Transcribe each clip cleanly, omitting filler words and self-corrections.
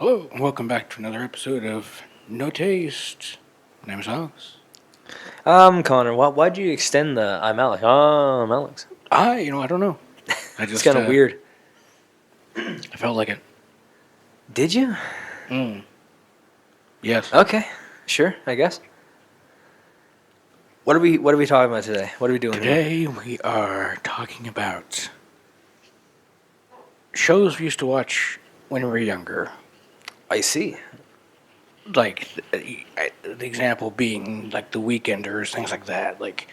Hello, and welcome back to another episode of No Taste. My name is Alex. Connor, why'd you extend the I'm Alex? Oh, I'm Alex. I don't know. I It's just, kind of weird. I felt like it. Did you? Yes. Okay, sure, I guess. What are we talking about today? What are we doing here? Today we are talking about shows we used to watch when we were younger. I see. Like, the example being, like, The Weekenders, things like that. Like,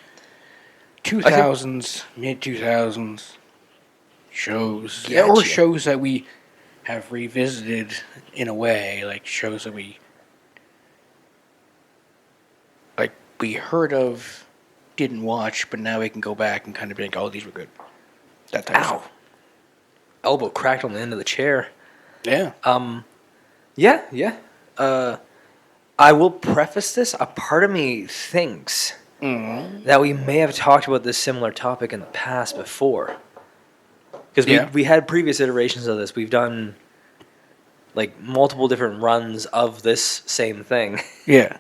2000s, mid-2000s shows. Or Gotcha. shows that we have revisited in a way. Like, shows that we heard of, didn't watch, but now we can go back and kind of be like, oh, these were good. That type of Ow. stuff. Elbow cracked on the end of the chair. Yeah. Yeah. I will preface this. A part of me thinks that we may have talked about this similar topic in the past before. Because we had previous iterations of this. We've done, like, multiple different runs of this same thing. Yeah.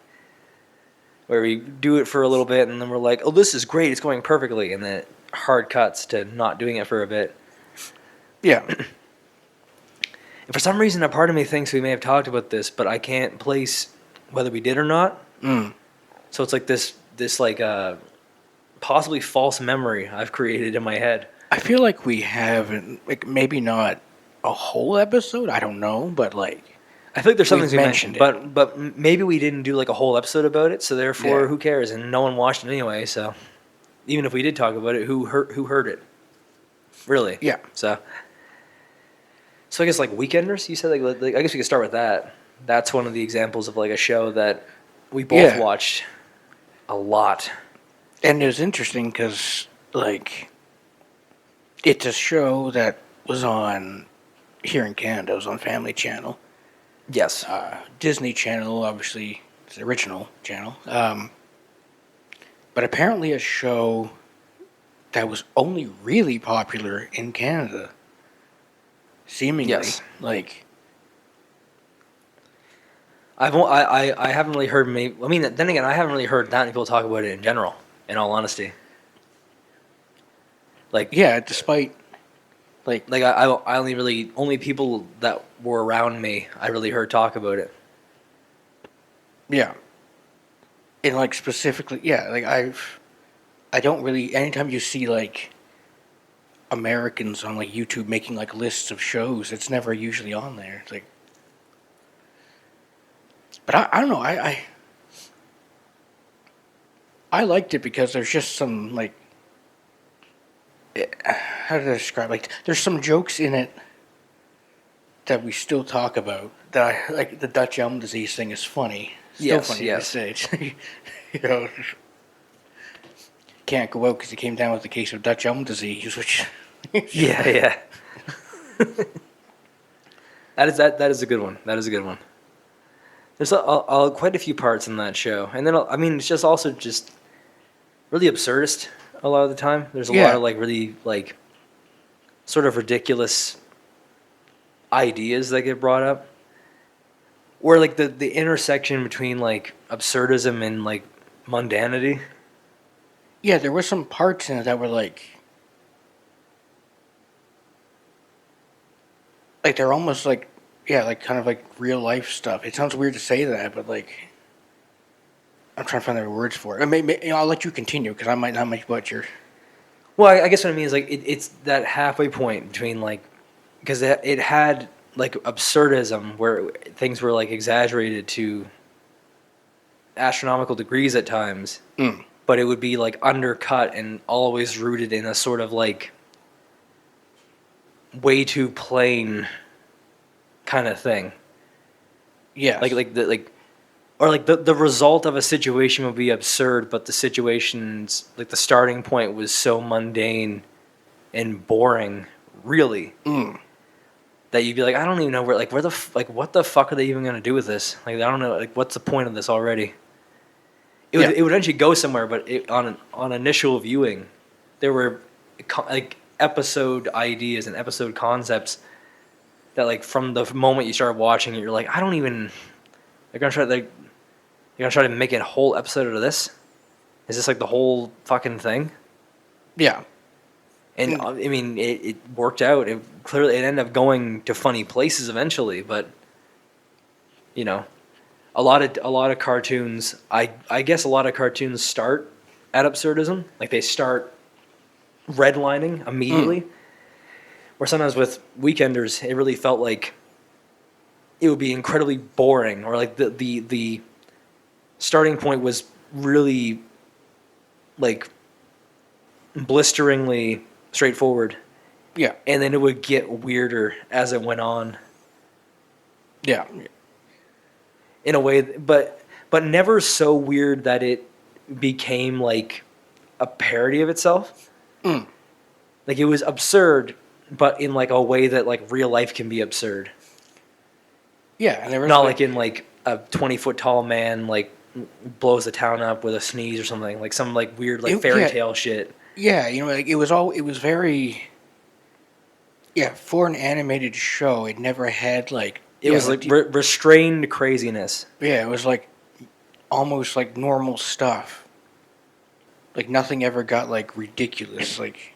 Where we do it for a little bit, and then we're like, oh, this is great, it's going perfectly. And then it hard cuts to not doing it for a bit. Yeah. And for some reason, a part of me thinks we may have talked about this, but I can't place whether we did or not. So it's like this possibly false memory I've created in my head. I feel like we haven't, like, maybe not a whole episode, I don't know, but, like, I feel like there's some things we mentioned mentioned, but maybe we didn't do like a whole episode about it, so therefore, who cares? And no one watched it anyway, so even if we did talk about it, who heard it? Really? Yeah. So I guess like Weekenders, you said like I guess we could start with that. That's one of the examples of like a show that we both watched a lot. And it was interesting because, like, it's a show that was on, here in Canada, it was on Family Channel. Yes. Disney Channel, obviously, it's the original channel. But apparently a show that was only really popular in Canada. Seemingly. Yes. Like, I haven't really heard I mean, then again, I haven't really heard that many people talk about it in general, in all honesty. Like, yeah, despite, I only people that were around me I really heard talk about it. yeah. And, like, specifically, yeah, like, I don't really, anytime you see, like, Americans on, like, YouTube making, like, lists of shows, it's never usually on there. It's like, but I don't know, I liked it because there's just some, like, how to describe, like, there's some jokes in it that we still talk about that I like. The Dutch elm disease thing is funny. Still funny to say. You know, can't go out because he came down with a case of Dutch elm disease, which yeah. That is a good one. That is a good one. There's quite a few parts in that show, and then it's just also just really absurdist a lot of the time. There's a lot of like really like sort of ridiculous ideas that get brought up, where like the intersection between like absurdism and like mundanity. Yeah, there were some parts in it that were like they're almost like, yeah, like kind of like real life stuff. It sounds weird to say that, but like I'm trying to find the right words for it. I'll let you continue because I might not make butcher. Well, I guess what I mean is like it's that halfway point between like, because it had like absurdism where things were like exaggerated to astronomical degrees at times, but it would be like undercut and always rooted in a sort of like way too plain kind of thing. Yeah, the result of a situation would be absurd, but the situation's like the starting point was so mundane and boring, really, that you'd be like, I don't even know what the fuck are they even gonna do with this? Like, I don't know, like, what's the point of this already? It would eventually go somewhere, but on initial viewing, there were like episode ideas and episode concepts that like from the moment you start watching it, you're like, I don't even. They're gonna try to make a whole episode out of this. Is this like the whole fucking thing? Yeah. And I mean, it worked out. It ended up going to funny places eventually, but you know, a lot of cartoons. I guess a lot of cartoons start at absurdism. Like they start redlining immediately. Where sometimes with Weekenders, it really felt like it would be incredibly boring, or like the starting point was really like blisteringly straightforward. Yeah. And then it would get weirder as it went on. Yeah. In a way, but never so weird that it became like a parody of itself. Like it was absurd, but in like a way that like real life can be absurd. Yeah, and there was Not like in like a 20-foot tall man like blows the town up with a sneeze or something, like some like weird like fairy tale shit. Yeah, you know, like it was very. Yeah, for an animated show, it never had like. It was like restrained craziness. Yeah, it was like almost like normal stuff. Like nothing ever got like ridiculous. Like.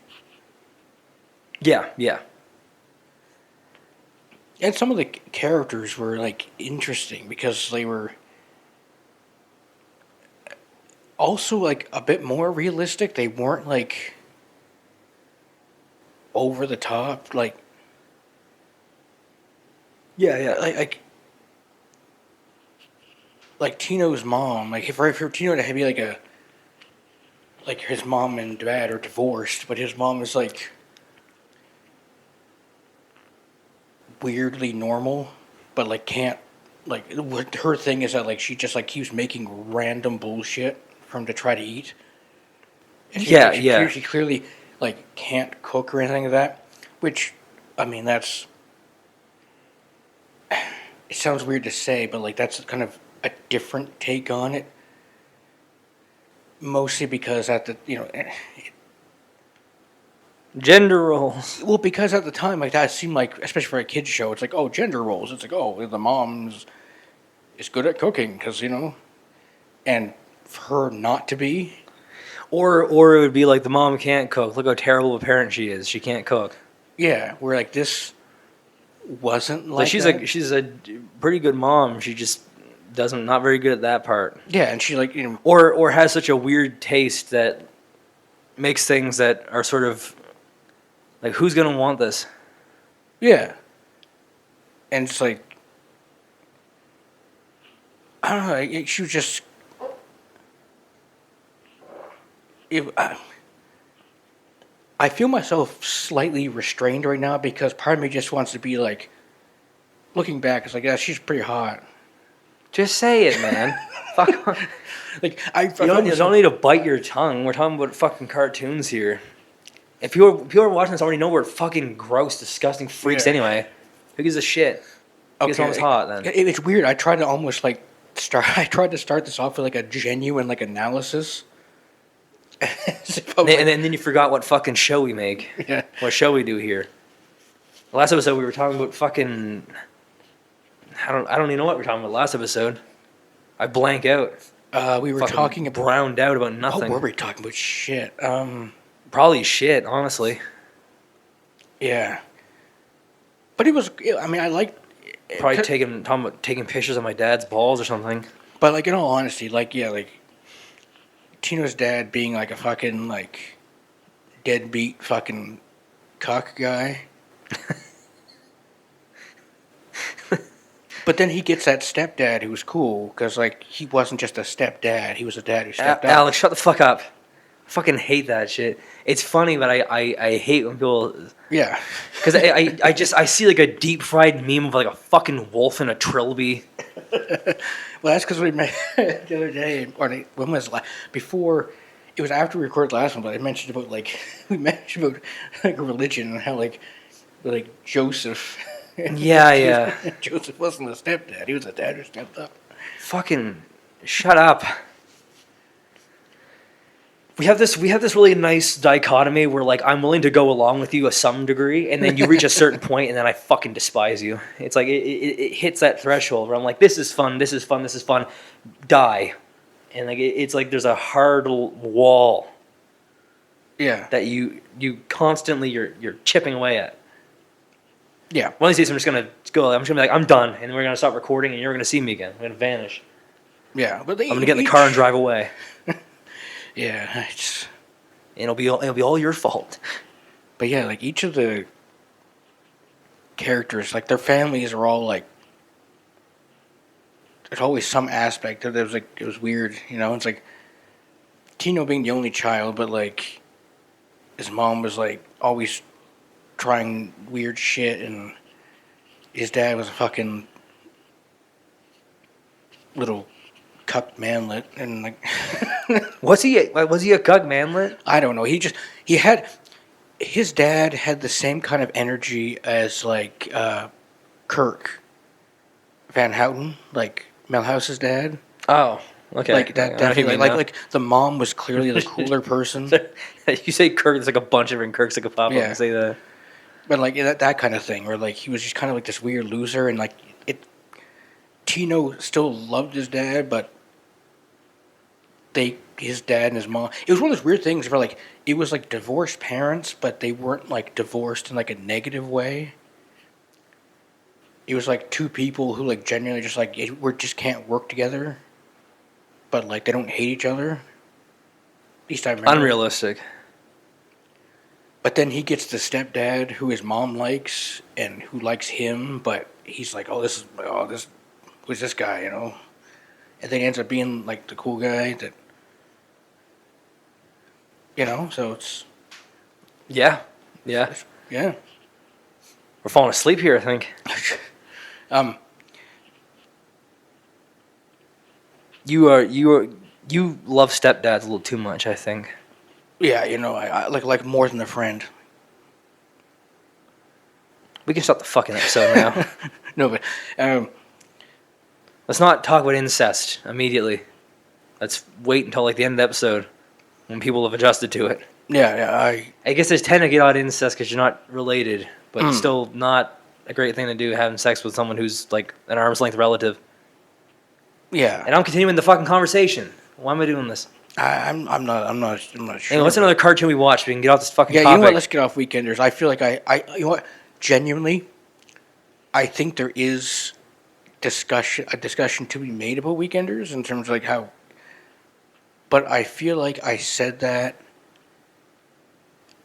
Yeah, yeah. And some of the characters were like interesting because they were also like a bit more realistic. They weren't like over the top. Like. Yeah, yeah. Like Tino's mom, like if for Tino to be like his mom and dad are divorced, but his mom is like weirdly normal, but like can't like what her thing is that like she just like keeps making random bullshit for him to try to eat. And she clearly like can't cook or anything like that, which I mean that's. It sounds weird to say, but like that's kind of a different take on it. Mostly because at the gender roles. Well, because at the time like that seemed like, especially for a kids show, it's like gender roles. It's like the mom's is good at cooking because and for her not to be, or it would be like the mom can't cook. Look how terrible a parent she is. She can't cook. Yeah, we're like this. Wasn't like she's that. She's a pretty good mom. She just not very good at that part. Yeah, and she like or has such a weird taste that makes things that are sort of like, who's gonna want this? Yeah, and it's like I don't know. She was just. I feel myself slightly restrained right now because part of me just wants to be like, looking back, it's like, yeah, she's pretty hot. Just say it, man. Fuck on. Like you don't need to bite your tongue. We're talking about fucking cartoons here. If people are watching this already know we're fucking gross, disgusting freaks anyway. Who gives a shit? Who gives mom's hot then? It's weird. I tried to almost like start. I tried to start this off with like a genuine like analysis. And then you forgot what fucking show we make. Yeah. What show we do here. The last episode we were talking about fucking. I don't even know what we were talking about last episode. I blank out. We were fucking talking about browned out about nothing. What were we talking about? Shit. Probably shit, honestly. Yeah. But it was. I mean, I liked. Probably talking about taking pictures of my dad's balls or something. But like in all honesty, like Tino's dad being like a fucking like deadbeat fucking cuck guy. But then he gets that stepdad who's cool because like he wasn't just a stepdad; he was a dad who stepped up. Alex, shut the fuck up! I fucking hate that shit. It's funny, but I hate when people. Yeah. Because I see like a deep fried meme of like a fucking wolf and a trilby. Well, that's because we met the other day, or when was it? Before, it was after we recorded the last one, but I mentioned about like religion and how like Joseph. Yeah. Joseph wasn't a stepdad; he was a dad who stepped up. Fucking shut up. we have this really nice dichotomy where like I'm willing to go along with you to some degree, and then you reach a certain point, and then I fucking despise you. It's like it hits that threshold where I'm like, this is fun, die, and like it's like there's a hard wall. Yeah. That you constantly you're chipping away at. Yeah. One of these days I'm just gonna be like, I'm done, and we're gonna stop recording, and you're gonna see me again. I'm gonna vanish. Yeah, but I'm gonna get in the car and drive away. Yeah, it's... And it'll be all your fault. But yeah, like each of the characters, like their families are all like, there's always some aspect of it. It was weird, you know. It's like Tino being the only child, but like his mom was like always trying weird shit, and his dad was a fucking little cuck manlet, and like Was he a cuck manlet? I don't know. His dad had the same kind of energy as like Kirk Van Houten, like Milhouse's dad. Oh, okay. Like that like the mom was clearly the cooler person. You say Kirk, there's like a bunch of different Kirks that could pop up and say that. But like that kind of thing, where like he was just kind of like this weird loser, and like Tino still loved his dad, but his dad and his mom. It was one of those weird things where like it was like divorced parents, but they weren't like divorced in like a negative way. It was like two people who like genuinely just like we just can't work together, but like they don't hate each other. At least I remember. Unrealistic. But then he gets the stepdad who his mom likes and who likes him, but he's like, who's this guy, you know? And then he ends up being like the cool guy that, you know. So it's yeah. We're falling asleep here, I think. You love stepdads a little too much, I think. Yeah, you know, I like more than a friend. We can stop the fucking episode now. No, but let's not talk about incest immediately. Let's wait until like the end of the episode when people have adjusted to it. Yeah. I guess there's 10 to get out incest because you're not related, but it's still not a great thing to do, having sex with someone who's like an arm's length relative. Yeah. And I'm continuing the fucking conversation. Why am I doing this? I'm not sure. Hey, what's another cartoon we watch? We can get off this fucking topic. Yeah, you know what? Let's get off Weekenders. I feel like you know what? Genuinely, I think there is a discussion to be made about Weekenders in terms of like how. But I feel like I said that,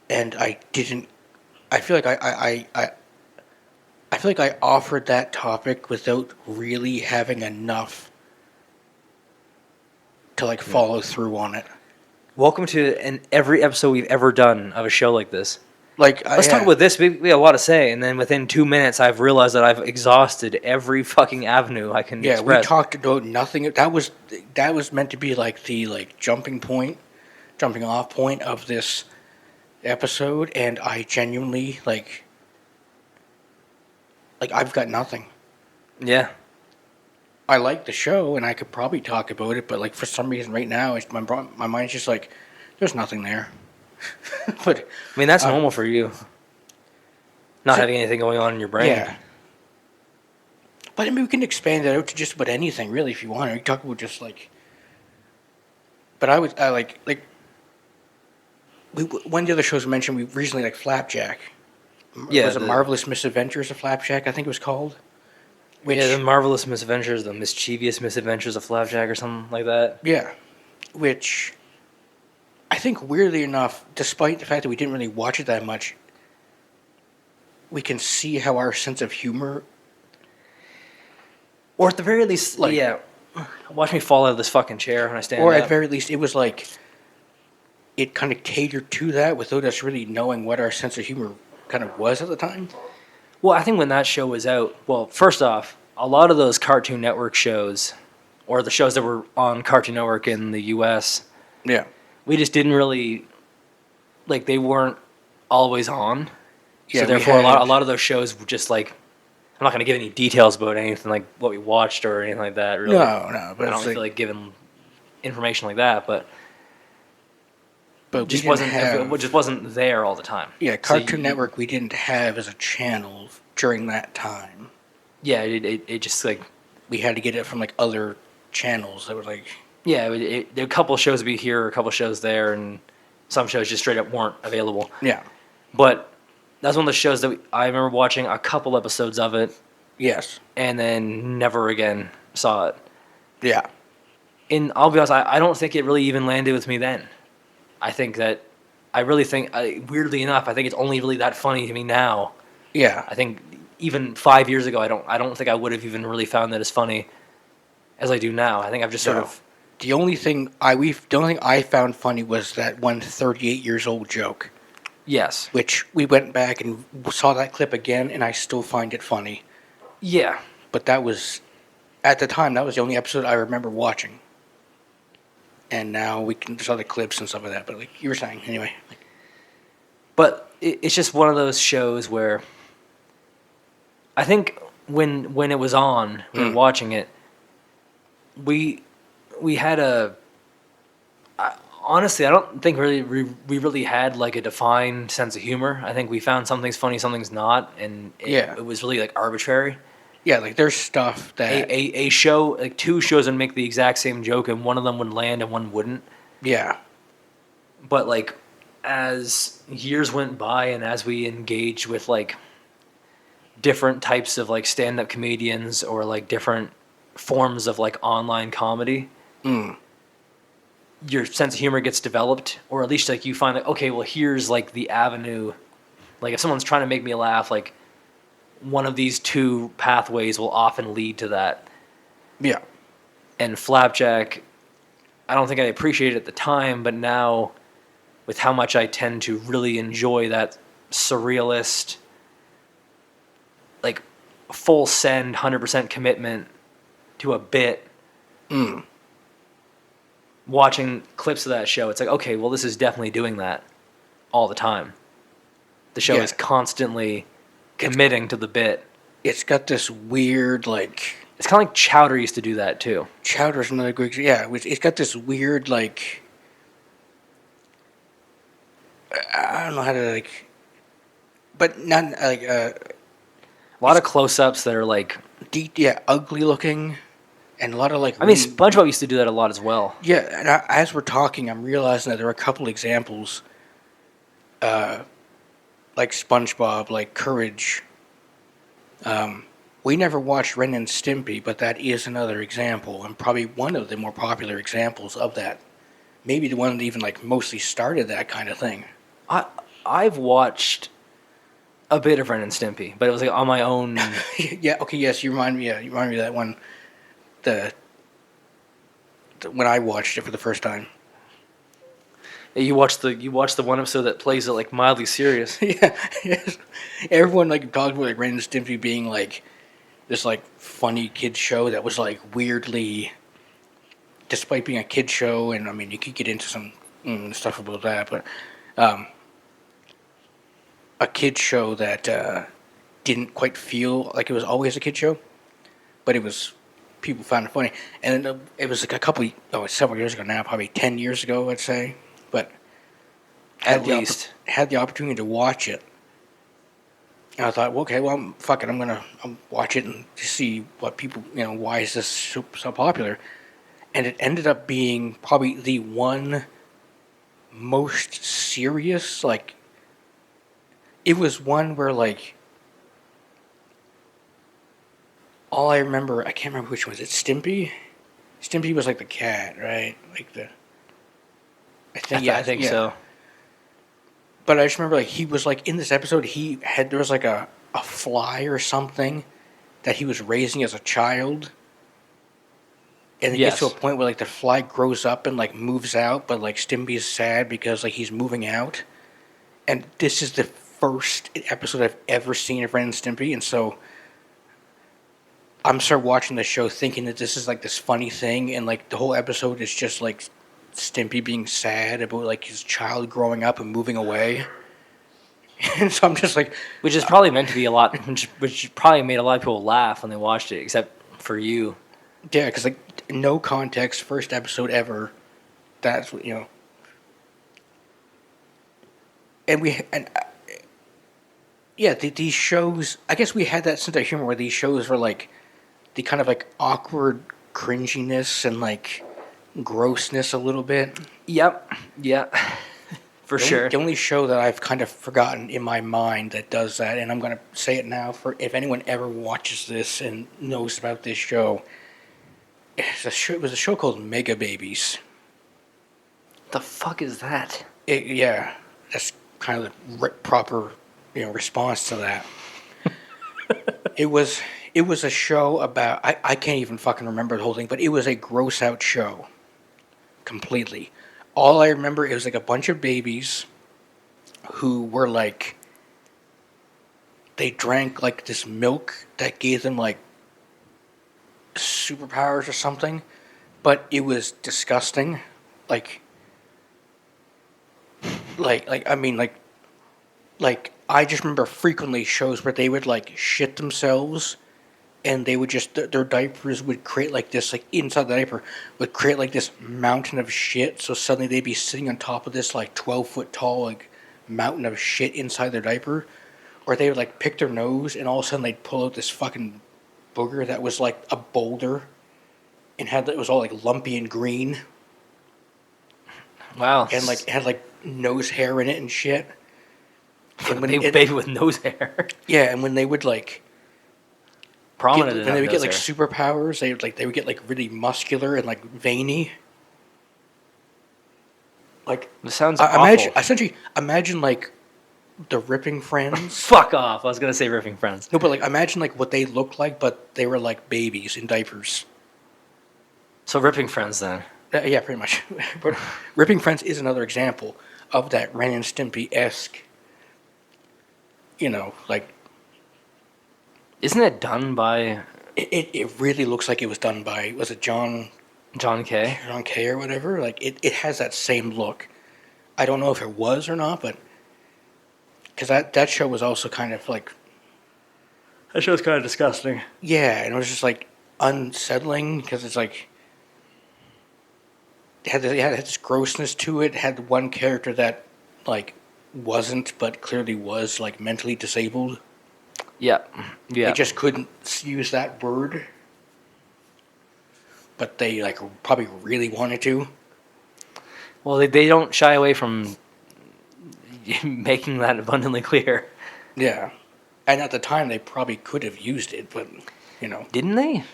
and I didn't. I feel like I feel like I offered that topic without really having enough to like follow through on it. Welcome to every episode we've ever done of a show like this. Like, let's talk about this. We have a lot to say, and then within 2 minutes, I've realized that I've exhausted every fucking avenue I can express. We talked about nothing. That was meant to be like the jumping off point of this episode, and I genuinely like I've got nothing. Yeah. I like the show, and I could probably talk about it, but like for some reason right now, my mind's just like, there's nothing there. But I mean, that's normal for you. Not having anything going on in your brain. Yeah. But I mean, we can expand that out to just about anything, really, if you want. We can talk about just like. But I like one of the other shows we mentioned, we recently like Flapjack. Yeah. Was it Marvelous Misadventures of Flapjack? I think it was called. The Marvelous Misadventures, the Mischievous Misadventures of Flapjack, or something like that. Yeah, which I think, weirdly enough, despite the fact that we didn't really watch it that much, we can see how our sense of humor, or at the very least, watch me fall out of this fucking chair when I stand up. Or at the very least, it was like it kind of catered to that without us really knowing what our sense of humor kind of was at the time. Well, I think when that show was out, well, first off, a lot of those Cartoon Network shows, or the shows that were on Cartoon Network in the U.S., yeah, we just didn't really, like, they weren't always on. Yeah, so therefore, a lot of those shows were just like, I'm not going to give any details about anything like what we watched or anything like that. Really, no, but I don't feel like giving information like that. But but just we didn't wasn't have. it just wasn't there all the time. Yeah, So Cartoon Network we didn't have as a channel during that time. Yeah, it just like We had to get it from like other channels that were like. yeah, there were a couple of shows would be here, a couple of shows there, and some shows just straight up weren't available. Yeah. But that's one of the shows that I remember watching a couple episodes of it, Yes. and then never again saw it. Yeah. And I'll be honest, I don't think it really even landed with me then. I think that I really think, weirdly enough, I think it's only really that funny to me now. Yeah. I think even 5 years ago, I don't think I would have even really found that as funny as I do now. I think I've just sort of. The only thing I found funny was that one 38 years old joke. Yes. Which we went back and saw that clip again, and I still find it funny. Yeah. But that was, at the time, that was the only episode I remember watching. And now we can there's other clips and stuff like that. But like you were saying, anyway. But it's just one of those shows where I think when it was on, when we were watching it, we had honestly, I don't think we really had like a defined sense of humor. I think we found something's funny, something's not, and it was really like arbitrary. Yeah, like there's stuff that a show, like two shows would make the exact same joke, and one of them would land and one wouldn't. Yeah. But like as years went by and as we engaged with like different types of like stand-up comedians or like different forms of like online comedy, your sense of humor gets developed, or at least like you find like, okay, well here's like the avenue. Like if someone's trying to make me laugh, like one of these two pathways will often lead to that. Yeah. And Flapjack, I don't think I appreciated it at the time, but now with how much I tend to really enjoy that surrealist, like full send, 100% commitment to a bit. Watching clips of that show, it's like, okay, well, this is definitely doing that all the time. The show is constantly committing to the bit. It's got this weird, like... It's kind of like Chowder used to do that, too. Chowder's another great... Yeah, it's got this weird, like... I don't know how to, like... But not, like... a lot of close-ups that are, like... ugly looking. And a lot of, like... I mean, SpongeBob used to do that a lot as well. Yeah, and as we're talking, I'm realizing that there are a couple examples... like SpongeBob, like Courage. We never watched Ren and Stimpy, but that is another example, and probably one of the more popular examples of that. Maybe the one that even like mostly started that kind of thing. I've watched a bit of Ren and Stimpy, but it was like on my own. Yeah. Okay. Yes. You remind me. Yeah. You remind me of that one. The when I watched it for the first time. You watch the one episode that plays it like mildly serious. Yeah. Yes. Everyone like talked about like Ren and Stimpy being like this like funny kids show that was like weirdly, despite being a kids show, and I mean you could get into some stuff about that, but a kids show that didn't quite feel like it was always a kids show, but it was. People found it funny, and it was like several years ago now, probably 10 years ago, I'd say. But at least had the opportunity to watch it, and I thought, well, okay, well, fuck it, I'll watch it and see what people, why is this so popular? And it ended up being probably the one most serious, like, it was one where like. All I remember, I can't remember which one. Was it Stimpy? Stimpy was like the cat, right? Like the. I think so. But I just remember, like, he was like in this episode. There was like a fly or something that he was raising as a child, and it gets to a point where like the fly grows up and like moves out, but like Stimpy is sad because like he's moving out, and this is the first episode I've ever seen of Ren and Stimpy, and so. I'm started watching the show thinking that this is like this funny thing, and like the whole episode is just like Stimpy being sad about like his child growing up and moving away. And so I'm just like, which is probably meant to be a lot, which probably made a lot of people laugh when they watched it, except for you. Yeah, because like no context, first episode ever. That's what yeah, these shows. I guess we had that sense of humor where these shows were like the kind of like awkward cringiness and like grossness a little bit. Yep. Yeah. For sure. The only show that I've kind of forgotten in my mind that does that, and I'm going to say it now for if anyone ever watches this and knows about this show, it was a show called Mega Babies. The fuck is that? Yeah, that's kind of the proper response to that. It was a show about I can't even fucking remember the whole thing, but it was a gross out show. Completely. All I remember is like a bunch of babies who were like they drank like this milk that gave them like superpowers or something, but it was disgusting. Like I mean like I just remember frequently shows where they would like shit themselves and they would just their diapers would create like this like inside the diaper would create like this mountain of shit, so suddenly they'd be sitting on top of this like 12-foot tall like mountain of shit inside their diaper, or they would like pick their nose and all of a sudden they'd pull out this fucking booger that was like a boulder and it was all like lumpy and green. Wow. And like it had like nose hair in it and shit. And when baby with nose hair. Yeah, and when they would like prominent when they would get like hair. superpowers, they would get like really muscular and like veiny. Like This sounds awful. Imagine like the Ripping Friends. Fuck off! I was gonna say Ripping Friends. No, but like imagine like what they looked like, but they were like babies in diapers. So Ripping Friends then. Yeah, pretty much. But Ripping Friends is another example of that Ren and Stimpy-esque. Like. Isn't it done by? It really looks like it was done by, was it John Kay? John Kay or whatever. Like it has that same look. I don't know if it was or not, but because that show was also kind of like. That show's kind of disgusting. Yeah, and it was just like unsettling because it's like it had this grossness to it. It had one character that like wasn't, but clearly was like mentally disabled. Yeah. They just couldn't use that word, but they like probably really wanted to. Well, they don't shy away from making that abundantly clear. Yeah, and at the time they probably could have used it, but Didn't they?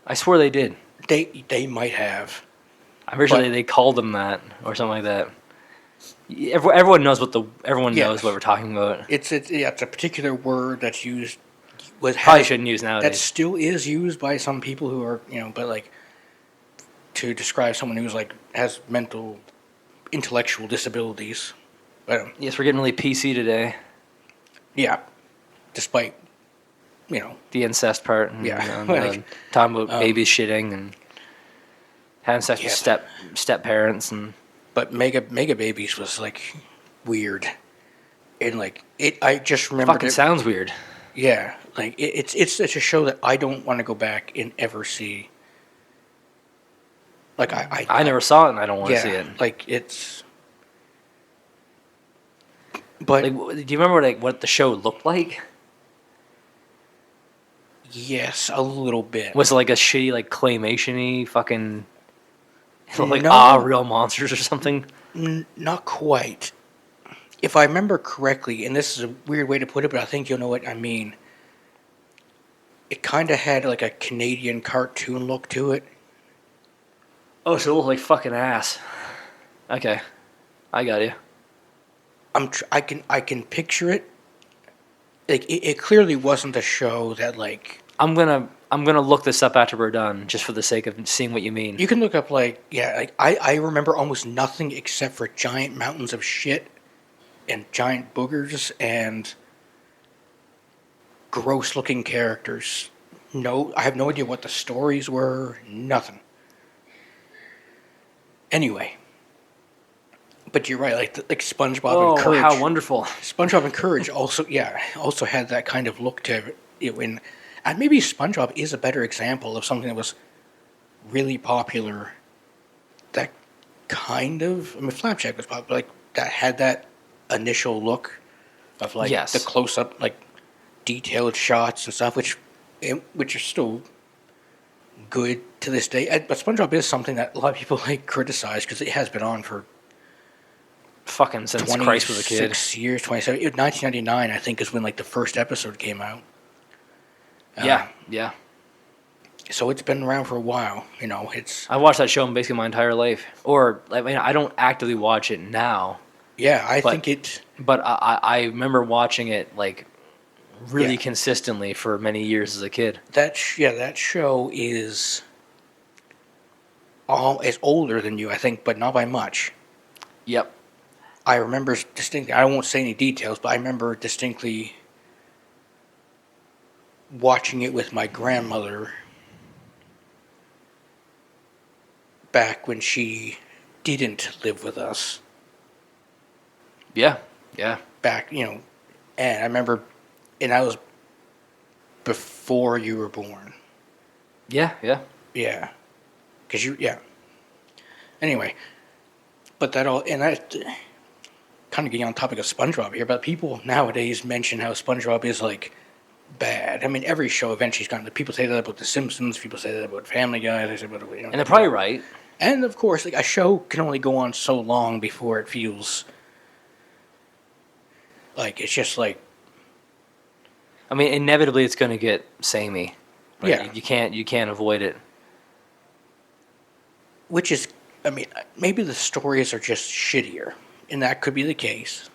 I swear they did. They might have. I'm pretty sure they called them that or something like that. Everyone knows everyone knows what we're talking about. It's a particular word that's used. Probably shouldn't use nowadays. That still is used by some people who are but like to describe someone who's like has intellectual disabilities. But yes, we're getting really PC today. Yeah, despite the incest part. And, like, talking about babies shitting and having sex with step parents and. But Mega Babies was like weird, and like I just remember. Fucking sounds weird. Yeah, like it's such a show that I don't want to go back and ever see. Like I never saw it and I don't want to see it. Like it's. But like, do you remember what the show looked like? Yes, a little bit. Was it like a shitty like claymation-y fucking. Like real monsters or something? Not quite. If I remember correctly, and this is a weird way to put it, but I think you'll know what I mean. It kind of had like a Canadian cartoon look to it. Oh, so it looked like fucking ass. Okay, I got you. I can picture it. Like it clearly wasn't a show that like. I'm gonna look this up after we're done, just for the sake of seeing what you mean. You can look up I remember almost nothing except for giant mountains of shit and giant boogers and gross looking characters. No, I have no idea what the stories were. Nothing. Anyway, but you're right. Like SpongeBob and Courage. How wonderful! SpongeBob and Courage also had that kind of look to it. And maybe SpongeBob is a better example of something that was really popular. That kind of, Flapjack was popular, like that had that initial look of like Yes. the close up, like detailed shots and stuff, which are still good to this day. But SpongeBob is something that a lot of people like criticize because it has been on for Fucking since Christ was a kid. 26 years, 27. 1999, I think, is when like the first episode came out. Yeah. So it's been around for a while. You know, it's I watched that show basically my entire life. Or, I mean, I don't actively watch it now, yeah. I But- think it. but I remember watching it, like, really Yeah. consistently for many years as a kid. That show is older than you, I think, but not by much. Yep. I remember distinctly. I won't say any details, but I remember distinctly watching it with my grandmother back when she didn't live with us. Yeah. Back, and I remember, and that was before you were born. Yeah. Yeah, because Anyway, but that all, and that kind of getting on topic of SpongeBob here, but people nowadays mention how SpongeBob is like bad. I mean, every show eventually's gone. People say that about The Simpsons. People say that about Family Guy. They say about And they're probably right. And of course, like a show can only go on so long before it feels like it's just like I mean, inevitably it's going to get samey. But Yeah. You can't avoid it. which is, I mean, maybe the stories are just shittier, and that could be the case.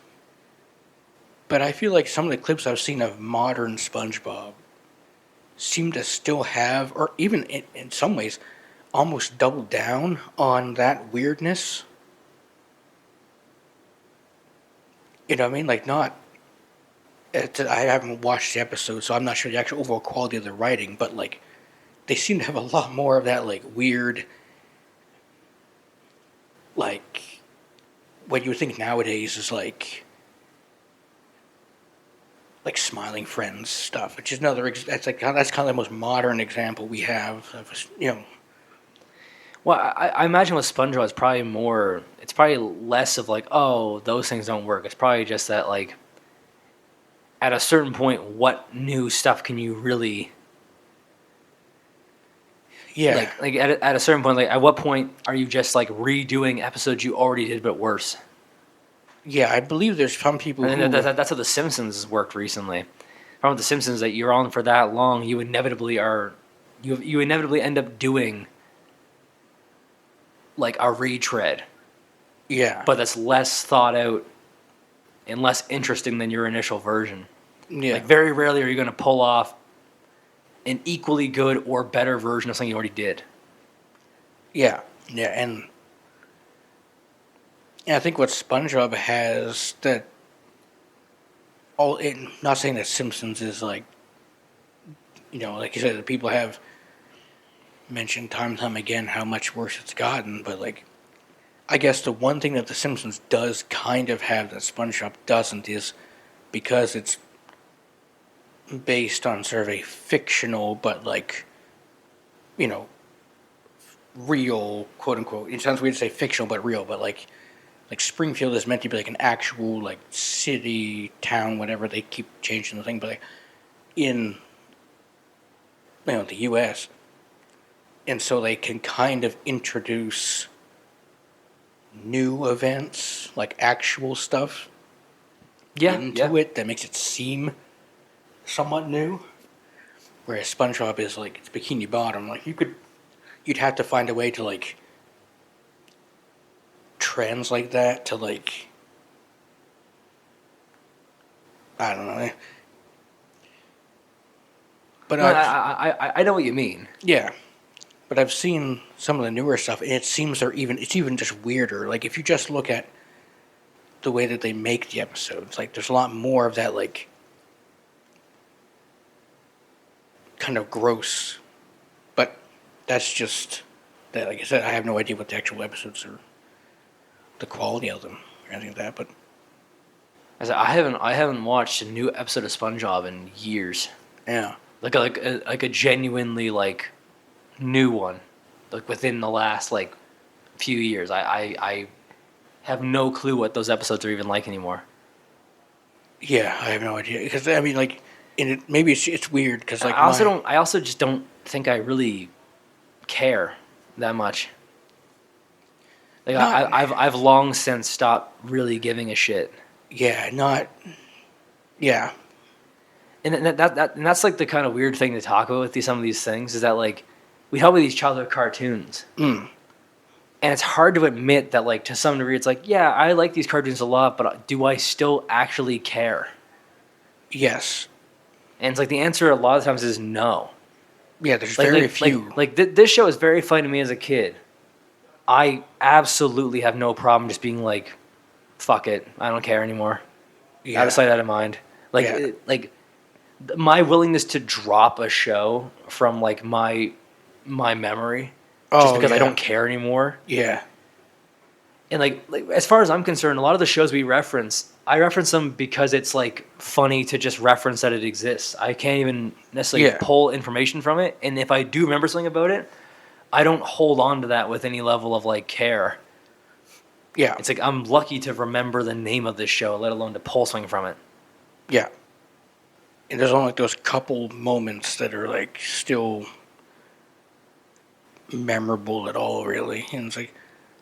But I feel like some of the clips I've seen of modern SpongeBob seem to still have, or even in some ways, almost double down on that weirdness. You know what I mean? Like, not. I haven't watched the episode, so I'm not sure the actual overall quality of the writing, but, like, they seem to have a lot more of that, like, weird, like, what you would think nowadays is, like Smiling Friends stuff, which is another, that's kind of the most modern example we have of, Well, I imagine with SpongeBob, it's probably less of like, oh, those things don't work. It's probably just that, like, at a certain point, what new stuff can you really, yeah. like at a certain point, like, at what point are you just, like, redoing episodes you already did but worse? Yeah, I believe there's some people And who... that's how The Simpsons has worked recently. The problem with The Simpsons is that you're on for that long, you inevitably end up doing, like, a retread. Yeah. But that's less thought out and less interesting than your initial version. Yeah. Like, very rarely are you going to pull off an equally good or better version of something you already did. Yeah. Yeah, and I think what SpongeBob has that not saying that Simpsons is like, like you said, that people have mentioned time and time again how much worse it's gotten, but like, I guess the one thing that The Simpsons does kind of have that SpongeBob doesn't is because it's based on sort of a fictional, but like, real, quote unquote. It sounds weird to say fictional, but real, but like Springfield is meant to be like an actual like city, town, whatever. They keep changing the thing, but like in the U.S. And so they can kind of introduce new events, like actual stuff, into it that makes it seem somewhat new. Whereas SpongeBob is like it's Bikini Bottom. Like you'd have to find a way to like translate that to like, I don't know. But I know what you mean. Yeah. But I've seen some of the newer stuff, and it seems it's even just weirder. Like, if you just look at the way that they make the episodes, like, there's a lot more of that, like, kind of gross. But that's just that. Like I said, I have no idea what the actual episodes are, the quality of them, or anything like that. But I haven't watched a new episode of SpongeBob in years. yeah, Like a genuinely like new one, like within the last like few years. I have no clue what those episodes are even like anymore. Yeah, I have no idea because I mean, like, and maybe it's weird because like I also don't. I also just don't think I really care that much. Like not I've long since stopped really giving a shit. yeah not yeah And that's like the kind of weird thing to talk about with some of these things is that like we have these childhood cartoons, mm, and it's hard to admit that like to some degree it's like yeah I like these cartoons a lot, but do I still actually care? yes And it's like the answer a lot of times is no. yeah. There's Like very like few. this show is very funny to me as a kid. I absolutely have no problem just being like, fuck it, I don't care anymore. Out of Yeah, sight, out of mind. Like yeah. my willingness to drop a show from like my memory just Oh because I yeah, don't care anymore. yeah, And like as far as I'm concerned, a lot of the shows we reference, I reference them because it's like funny to just reference that it exists. I can't even necessarily yeah, pull information from it, and if I do remember something about it, I don't hold on to that with any level of like care. yeah, It's like I'm lucky to remember the name of this show, let alone to pull something from it. yeah. And there's only like those couple moments that are like still memorable at all, really. And it's like,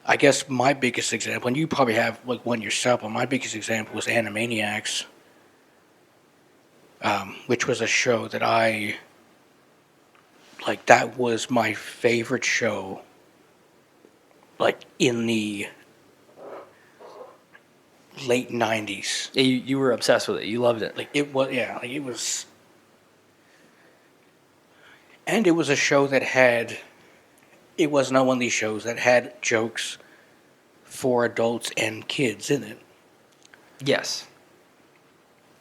I guess my biggest example, and you probably have like one yourself, but my biggest example was Animaniacs, which was a show that I like. That was my favorite show, like in the late '90s. Yeah, you were obsessed with it. You loved it. Like it was, yeah, like it was, and it was a show that had. It was not one of these shows that had jokes for adults and kids in it. Yes.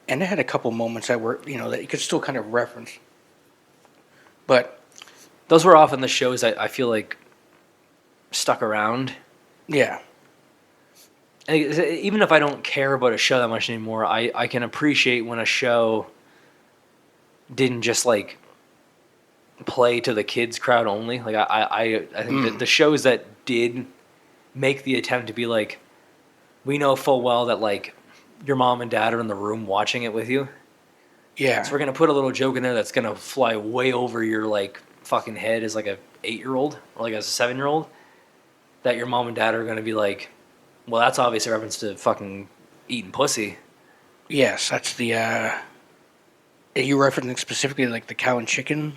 And it had a couple moments that were, that you could still kind of reference. But Those were often the shows that I feel like stuck around. yeah, And even if I don't care about a show that much anymore, I can appreciate when a show didn't just like play to the kids crowd only. Like I think that the shows that did make the attempt to be like, we know full well that like your mom and dad are in the room watching it with you. yeah, So we're gonna put a little joke in there that's gonna fly way over your like fucking head as like a 8-year-old or like as a 7-year-old. That your mom and dad are gonna be like, well, that's obviously a reference to fucking eating pussy. yes, that's the. Are you referencing specifically like the cow and chicken?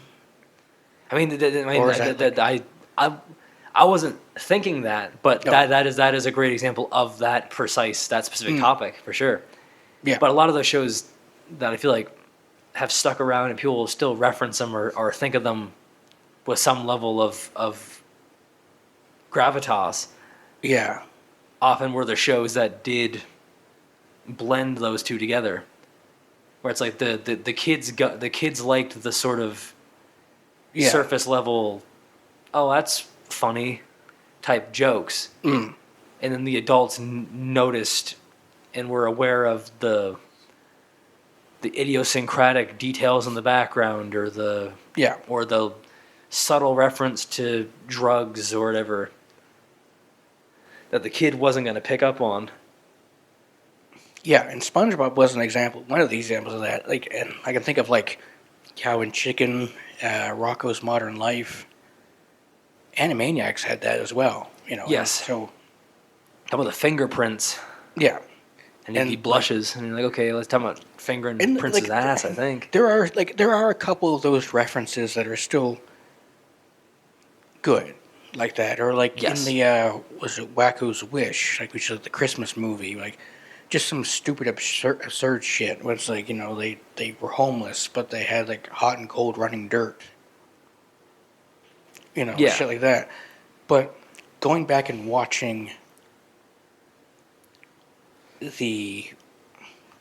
I mean, Or is that I wasn't thinking that, but No. that is a great example of that specific topic for sure. Yeah, But a lot of those shows that I feel like have stuck around and people will still reference them or think of them with some level of gravitas yeah, often were the shows that did blend those two together. Where it's like the kids liked the sort of yeah, surface level, oh that's funny type jokes, and then the adults noticed and were aware of the idiosyncratic details in the background yeah, or the subtle reference to drugs or whatever that the kid wasn't going to pick up on. yeah. And SpongeBob was an example, one of the examples of that. Like, and I can think of like Cow and Chicken, Rocco's Modern Life. Animaniacs had that as well. Yes. So How about the fingerprints? yeah, And And, he blushes, and you're like, okay, let's talk about fingering and Prince's like, ass. I think. there are a couple of those references that are still good like that, or like Yes. in the was it Wacko's Wish, like which is the Christmas movie, like just some stupid absurd shit. Where it's like they were homeless, but they had like hot and cold running dirt, Yeah. shit like that. But going back and watching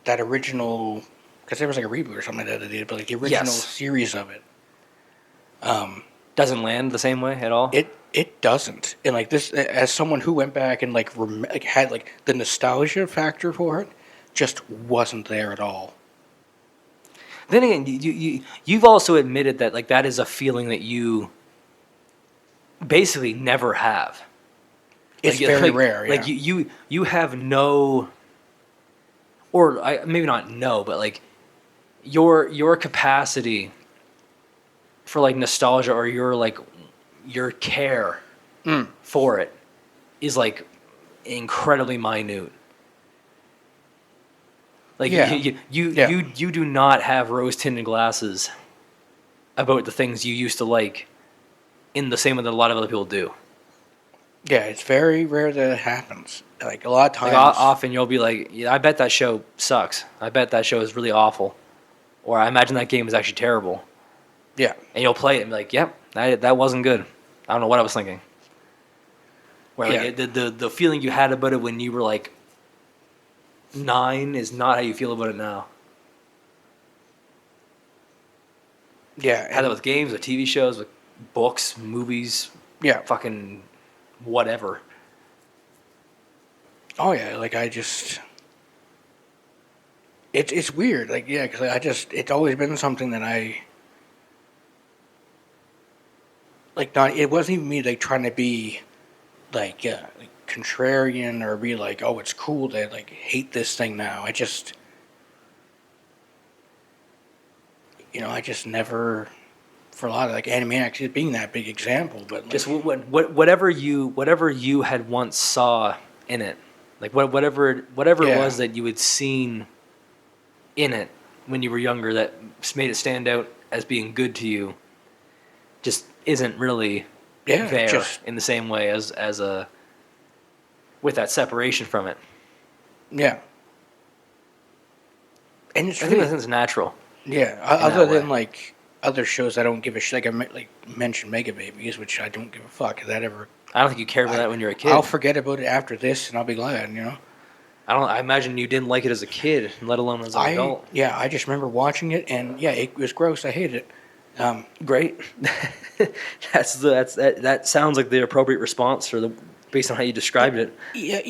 that original, because there was like a reboot or something like that they did, but like the original Yes. series of it. Doesn't land the same way at all. It doesn't, and like this, as someone who went back and like had like the nostalgia factor for it, just wasn't there at all. Then again, you've also admitted that like that is a feeling that you basically never have. It's Like, very rare. Yeah. Like you have no. or maybe not no, but like your capacity for like nostalgia or your care for it is like incredibly minute. Like Yeah. you do not have rose tinted glasses about the things you used to like in the same way that a lot of other people do. Yeah, it's very rare that it happens. Like a lot of times, Like often you'll be like, yeah, I bet that show sucks. I bet that show is really awful. Or I imagine that game is actually terrible. yeah, And you'll play it and be like, yep, that wasn't good. I don't know what I was thinking. Where like the feeling you had about it when you were like 9 is not how you feel about it now. yeah, Had that with games, with TV shows, with books, movies, yeah. fucking whatever. Oh yeah, like I just, it's weird. Like yeah, because it's always been something that I like. Not it wasn't even me like trying to be like contrarian or be like, oh, it's cool to like hate this thing now. I just, I just never, for a lot of like Animaniacs it being that big example, but like, Just whatever you had once saw in it, like whatever it was that you had seen in it when you were younger that made it stand out as being good to you, just isn't really there just in the same way as a with that separation from it. yeah. And it's I really, think that's natural. yeah. Other than like other shows, I don't give a shit. Like like mentioned Mega Babies, which I don't give a fuck. If that ever, I don't think you cared about that when you were a kid. I'll forget about it after this, and I'll be glad. I imagine you didn't like it as a kid, let alone as an adult. Yeah, I just remember watching it, and yeah, it was gross. I hated it. Great. That sounds like the appropriate response based on how you described it. Yeah,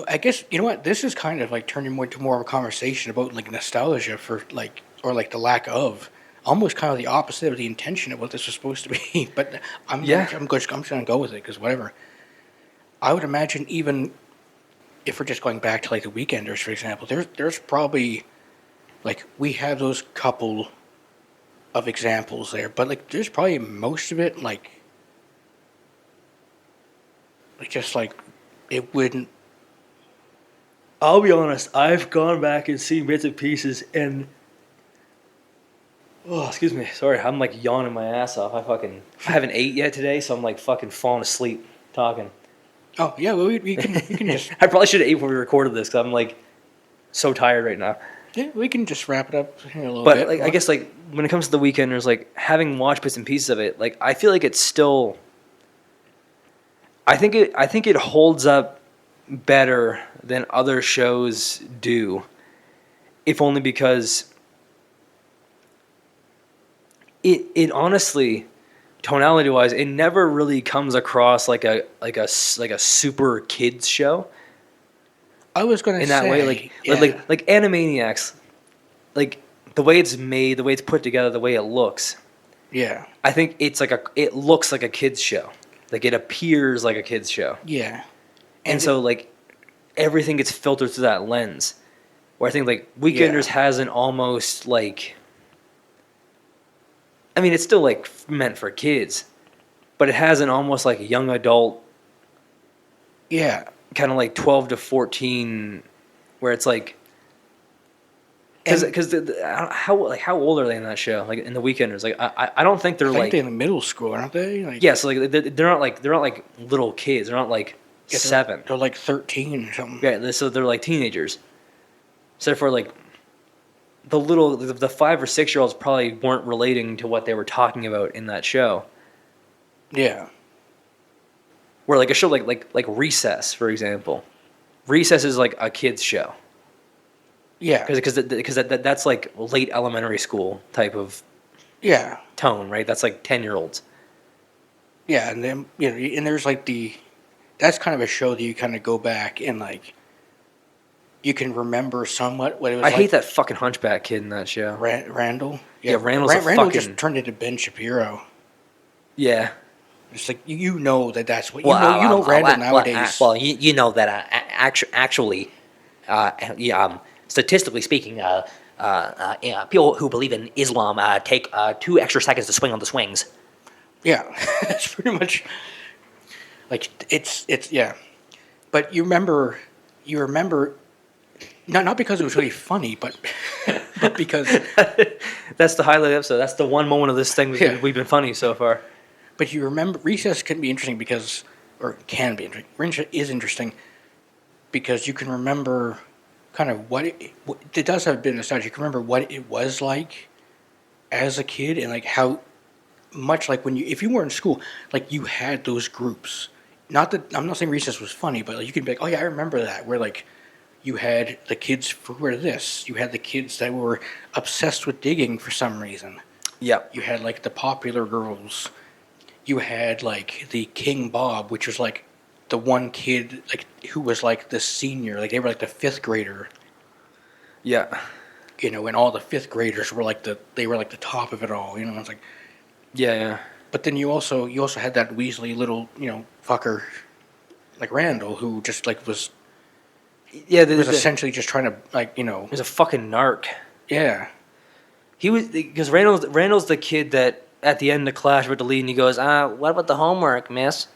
I guess you know what. This is kind of like turning into more of a conversation about like nostalgia for like or like the lack of. Almost kind of the opposite of the intention of what this was supposed to be. But I'm just gonna go with it because whatever. I would imagine even if we're just going back to like the Weekenders, for example, there's probably like we have those couple of examples there, but like there's probably most of it like just like it wouldn't. I'll be honest, I've gone back and seen bits and pieces and oh, excuse me, sorry, I'm like yawning my ass off. I haven't ate yet today, so I'm like fucking falling asleep talking. Oh yeah, well, we can just. I probably should have ate when we recorded this because I'm like so tired right now. Yeah, we can just wrap it up here a little but bit. Like, I guess like when it comes to the Weekenders, like having watched bits and pieces of it, like I feel like it's still. I think it holds up better than other shows do, if only because it honestly, tonality wise, it never really comes across like a super kids show. I was going to say in that way, like Animaniacs, like the way it's made, the way it's put together, the way it looks. Yeah, I think it looks like a kids show. Like it appears like a kids show. Yeah, and so like everything gets filtered through that lens. Where I think like Weekenders has an almost like. I mean, it's still like meant for kids, but it has an almost like young adult. Yeah. Kind of like 12 to 14, where it's like. Because how old are they in that show? Like in the Weekenders, like I don't think they're like they're in middle school, aren't they? Like, yeah, so like they're not like little kids. They're not like 7. They're like 13 or something. Yeah, so they're like teenagers. So therefore, like the 5 or 6 year olds probably weren't relating to what they were talking about in that show. Yeah. Where like a show like Recess, for example, Recess is like a kids show. Yeah, because that's like late elementary school type of tone, right? That's like 10-year-olds. Yeah, and then and there's like that's kind of a show that you kind of go back and like you can remember somewhat what it was. I hate that fucking hunchback kid in that show. Randall. Yeah, Randall just turned into Ben Shapiro. Yeah, it's like that's what you know. Randall nowadays. You know that actually. statistically speaking, people who believe in Islam take 2 extra seconds to swing on the swings. Yeah, it's pretty much like it's yeah. But you remember not because it was really funny, but but because That's the highlight episode. That's the one moment of this thing we've been funny so far. but you remember recess can be interesting because or can be interesting. Recess is interesting because you can remember kind of what it does have a bit of nostalgia. You can remember what it was like as a kid and like how much like when you if you were in school like you had those groups. Not that I'm not saying recess was funny, but like, you could be like, oh yeah, I remember that. Where like you had the kids who were this. You had the kids that were obsessed with digging for some reason. Yep. You had like the popular girls. You had like the King Bob, which was like the one kid like who was like the senior, like they were like the fifth grader. Yeah. You know, and all the fifth graders were like the top of it all. You know, it's like Yeah. But then you also had that Weasley little fucker like Randall who just like was essentially just trying to like He was a fucking narc. yeah. He was because Randall's the kid that at the end of class with the lead and he goes, what about the homework, miss?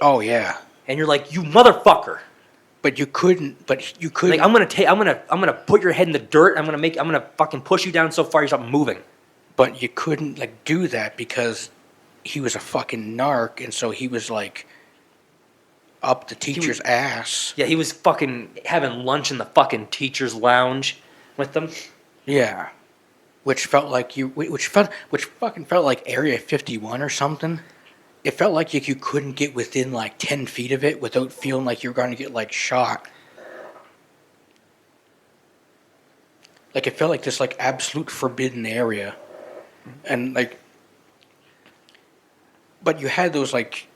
Oh yeah. And you're like, you motherfucker. But you couldn't. Like I'm gonna put your head in the dirt. I'm gonna fucking push you down so far you stop moving. But you couldn't like do that because he was a fucking narc, and so he was like up the teacher's ass. Yeah, he was fucking having lunch in the fucking teacher's lounge with them. Yeah, which fucking felt like Area 51 or something. It felt like you couldn't get within like 10 feet of it without feeling like you're going to get like shot. Like it felt like this like absolute forbidden area, and like. But you had those like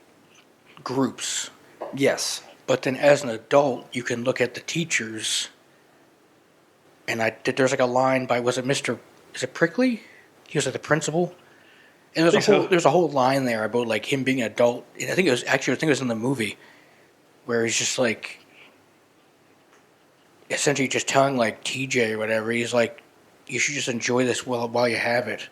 groups. Yes. But then as an adult, you can look at the teachers. And there's like a line by is it Prickly? He was like the principal. And there's a whole line there about like him being an adult. And I think it was in the movie where he's just like essentially just telling like TJ or whatever. He's like, you should just enjoy this while you have it.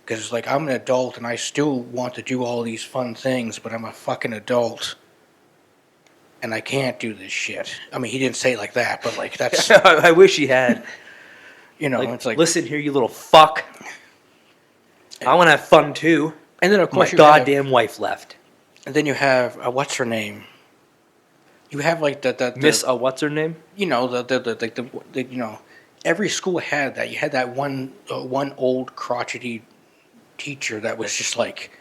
Because, like, I'm an adult and I still want to do all these fun things, but I'm a fucking adult. And I can't do this shit. I mean, he didn't say it like that, but, like, that's... I wish he had. It's like... Listen here, you little fuck. I want to have fun, too. And then, of course, my goddamn wife left. And then you have... what's her name? You have, like, the Miss... what's her name? Every school had that. You had that one old crotchety... teacher that was just like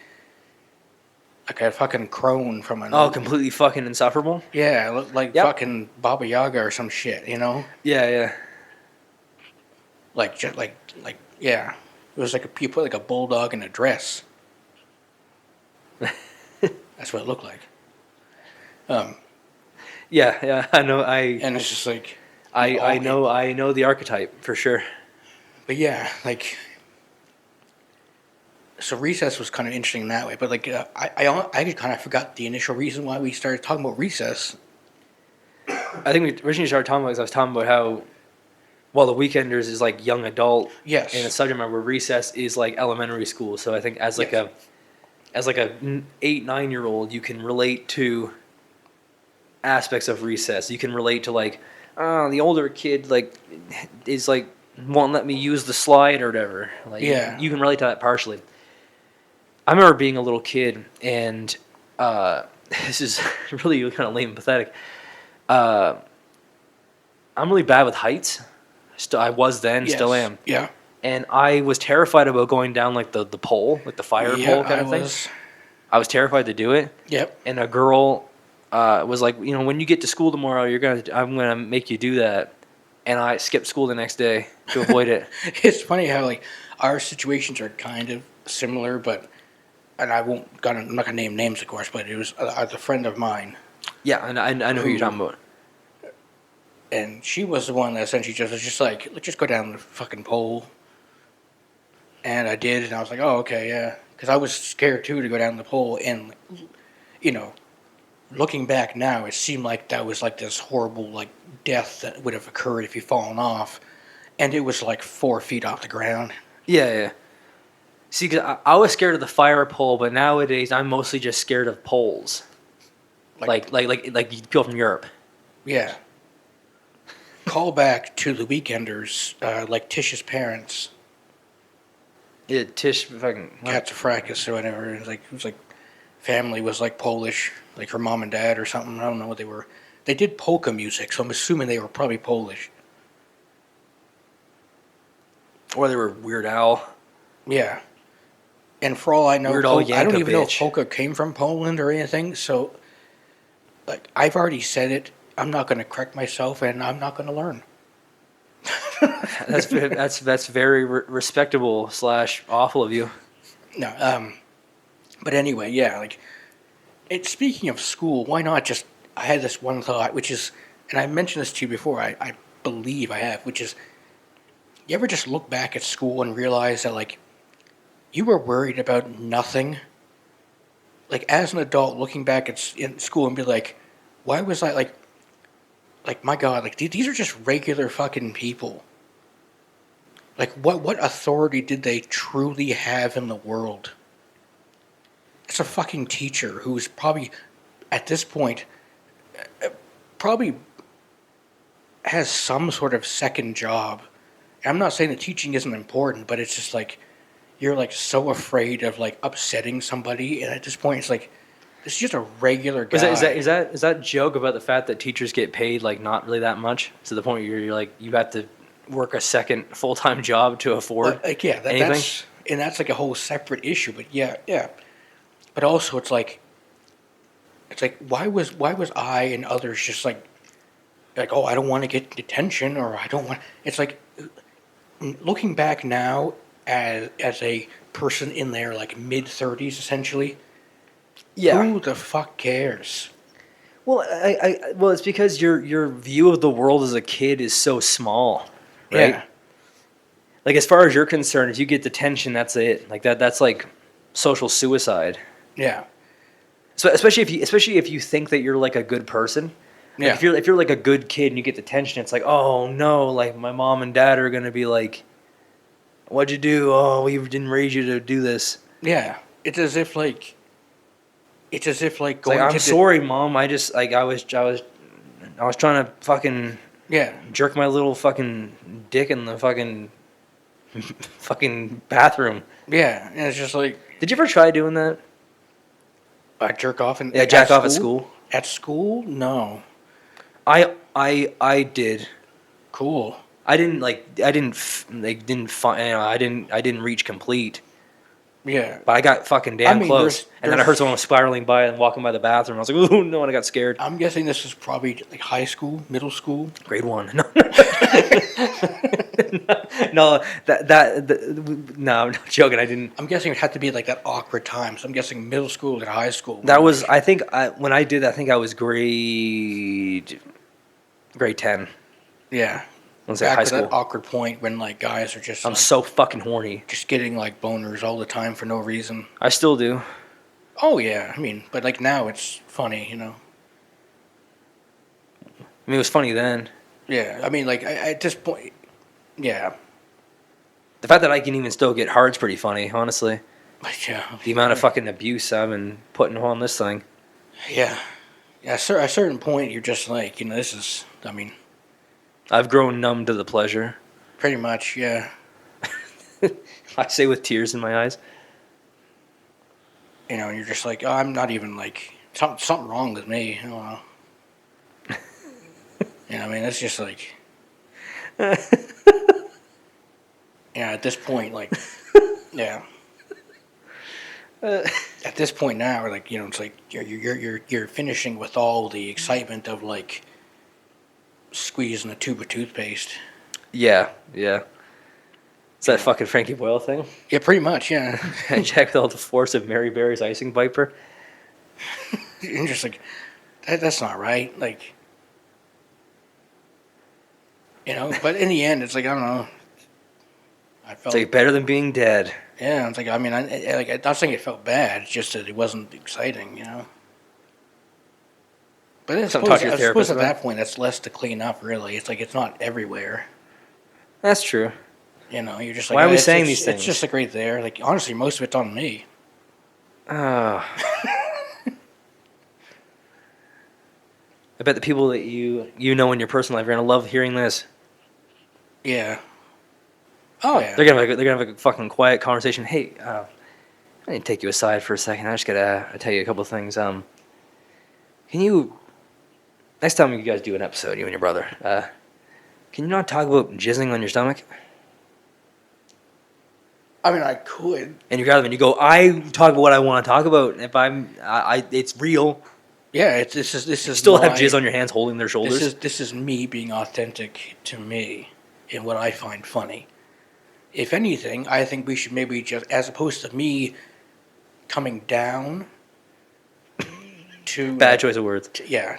a fucking crone from an completely fucking insufferable. Yeah, like fucking Baba Yaga or some shit, Yeah. Like just like yeah, it was like you put like a bulldog in a dress. That's what it looked like. Yeah, I know. And it's just like I know the archetype for sure. But yeah, like. So recess was kind of interesting in that way, but like I kind of forgot the initial reason why we started talking about recess. I think we originally started talking about because I was talking about how, the Weekenders is like young adult, yes, and the subject matter where recess is like elementary school. So I think as like a 8-9-year-old, you can relate to aspects of recess. You can relate to like, the older kid like is like won't let me use the slide or whatever. Like you can relate to that partially. I remember being a little kid, and this is really kind of lame and pathetic. I'm really bad with heights. I was then, still am. Yeah. And I was terrified about going down like the pole, like the fire pole kind of thing. I was terrified to do it. Yep. And a girl was like, when you get to school tomorrow, I'm gonna make you do that. And I skipped school the next day to avoid it. It's funny how like our situations are kind of similar, but. And I'm not going to name names, of course, but it was a friend of mine. Yeah, and I know who you're talking about. And she was the one that essentially was just like, let's just go down the fucking pole. And I did, and I was like, oh, okay, yeah. Because I was scared, too, to go down the pole. And, looking back now, it seemed like that was like this horrible like death that would have occurred if you'd fallen off, and it was like 4 feet off the ground. Yeah, yeah. See, 'cause I was scared of the fire pole, but nowadays I'm mostly just scared of poles. Like people from Europe. Yeah. Call back to the Weekenders, like Tish's parents, Yeah, Tish fucking. Katsafrakis or whatever. It was like family was like Polish, like her mom and dad or something. I don't know what they were. They did polka music, so I'm assuming they were probably Polish. Or they were Weird Al. Yeah. And for all I know, Weird Al I don't Yankovic. even know if polka came from Poland or anything. So, like, I've already said it. I'm not going to correct myself, and I'm not going to learn. That's very respectable / awful of you. No, but anyway, yeah, like, speaking of school, why not just, I had this one thought, which is, and I mentioned this to you before, I believe I have, which is, you ever just look back at school and realize that, like, you were worried about nothing? Like, as an adult, looking back in school and be like, why was I, like, my God, like, these are just regular fucking people. Like, what authority did they truly have in the world? It's a fucking teacher who's probably, at this point, probably has some sort of second job. I'm not saying that teaching isn't important, but it's just like, you're like so afraid of like upsetting somebody, and at this point, it's like, this is just a regular guy. Is that joke about the fact that teachers get paid like not really that much to the point where you're like you have to work a second full-time job to afford like yeah, anything? that's like a whole separate issue. But yeah. But also, it's like why was I and others just like oh, I don't want to get detention, or I don't want. It's like, looking back now as a person in their like mid-30s, essentially. Yeah. Who the fuck cares? Well, well, it's because your view of the world as a kid is so small, right? Yeah. Like, as far as you're concerned, if you get detention, that's it. Like that's like social suicide. Yeah. So especially if you think that you're like a good person. Like, Yeah. if you're like a good kid and you get detention, it's like, oh no, like my mom and dad are gonna be like, what'd you do? Oh, we didn't raise you to do this. Yeah. It's as if like It's going like, to I'm sorry, mom. I just like I was trying to fucking yeah. jerk my little fucking dick in the fucking bathroom. Yeah. And it's just like, Did you ever try doing that? I jerk off and Jack off at school. At school? No. I did. Cool. I didn't reach complete. Yeah. But I got fucking damn close. And then I there's- heard someone spiraling by and walking by the bathroom. I was like, oh no, and I got scared. I'm guessing this is probably like high school, middle school. Grade 1. No. No, no, I'm not joking. I didn't. I'm guessing it had to be like that awkward time. So I'm guessing middle school and high school. That was, I think, when I did, I think I was grade 10. Yeah. Let's say Back high to school. that awkward point when like guys are just I'm like, so fucking horny. just getting like boners all the time for no reason. I still do. Oh yeah, I mean, but like now it's funny, you know. I mean, it was funny then. Yeah, I mean, like at this point, yeah, The fact that I can even still get hard's pretty funny, honestly. but yeah, The amount of fucking abuse I've been putting on this thing. yeah. At a certain point, you're just like, you know, this is. I mean, I've grown numb to the pleasure. pretty much, yeah. I say with tears in my eyes. You know, and you're just like, oh, I'm not even like something wrong with me. I don't know. You know, I mean, it's just like, yeah. At this point, like, yeah. At this point now, like, you know, it's like you're finishing with all the excitement of like squeezing a tube of toothpaste. Yeah. It's that fucking Frankie Boyle thing. Yeah, pretty much. Yeah. Jack with all the force of Mary Berry's icing viper. You're just like, that's not right. Like, you know. But in the end, it's like, I don't know. I felt It's like better than being dead. yeah. It's like, I mean, I'm not saying it felt bad. It's just that it wasn't exciting. You know. But I Something to talk suppose, to your I therapist suppose at about. that point, that's less to clean up, really. It's like it's not everywhere. That's true. You know, you're just like, Why are we it's, saying it's, these things? It's just like right there. Like, honestly, most of it's on me. I bet the people that you know in your personal life are gonna love hearing this. Yeah. Oh, yeah. They're gonna have a fucking quiet conversation. Hey, I need to take you aside for a second. I just gotta tell you a couple of things. Can you next time you guys do an episode, you and your brother, can you not talk about jizzing on your stomach? I mean, I could. And you grab them and you go, I talk about what I want to talk about. And if it's real. Yeah, this is You still have my- jizz on your hands holding their shoulders. This is me being authentic to me in what I find funny. If anything, I think we should maybe just, as opposed to me coming down to Bad choice of words. to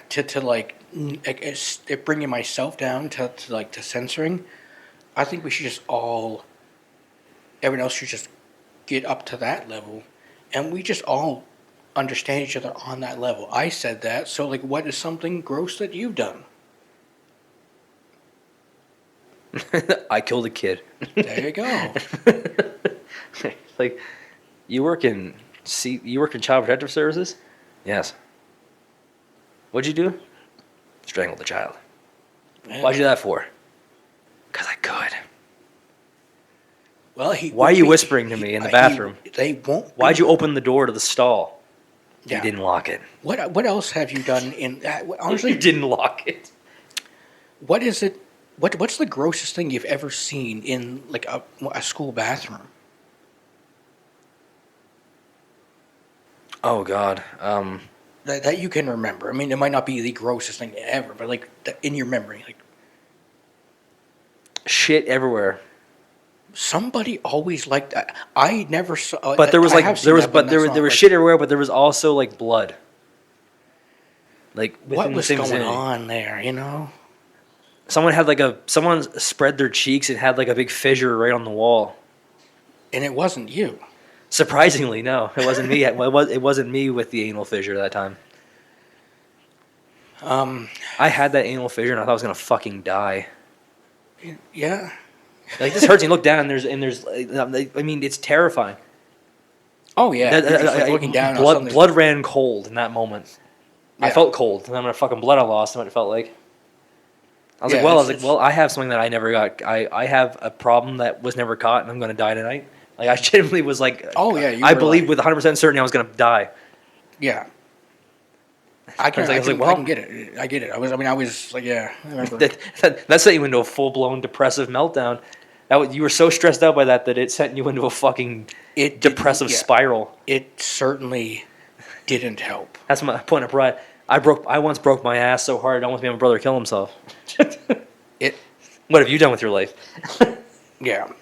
bringing myself down to censoring. I think we should just everyone else should just get up to that level, and we just all understand each other on that level. I said that, so like, what is something gross that you've done? I killed a kid. There you go. Like, you work in Child Protective Services? Yes. What'd you do? Strangled the child. Why'd you do that for? Because I could. Well, Why are you whispering to me in the bathroom? They won't. Why'd you open the door to the stall? Yeah. You didn't lock it. What else have you done in? Honestly, You didn't lock it. what is it? What's the grossest thing you've ever seen in like a school bathroom? Oh God. That you can remember. I mean, it might not be the grossest thing ever, but like in your memory, like Shit everywhere. somebody always liked that. I never saw. But there was I like have seen there was that, but there that's was not, there was like, shit everywhere, but there was also like blood. Like What within the was same going vicinity. on there? You know. Someone spread their cheeks and had like a big fissure right on the wall. And it wasn't you. Surprisingly, no, it wasn't me. It wasn't me with the anal fissure that time. I had that anal fissure and I thought I was gonna fucking die. Yeah. Like, this hurts. You look down and there's I mean, it's terrifying. Oh yeah. You're just, like, looking down on something. Blood ran cold in that moment. I Yeah. felt cold, and then the fucking blood I lost, and what it felt like. I was Yeah, like, well, I have something that I never got. I have a problem that was never caught, and I'm going to die tonight. Like, I genuinely was like, Oh, yeah, you I were believed like- with 100% certainty I was going to die. Yeah. I can I was like, well- get it. I get it. I was like, yeah. I remember. That sent you into a full blown depressive meltdown. You were so stressed out by that it sent you into a fucking depressive spiral. It certainly didn't help. That's my point of pride. I once broke my ass so hard I almost made my brother kill himself. What have you done with your life? Yeah.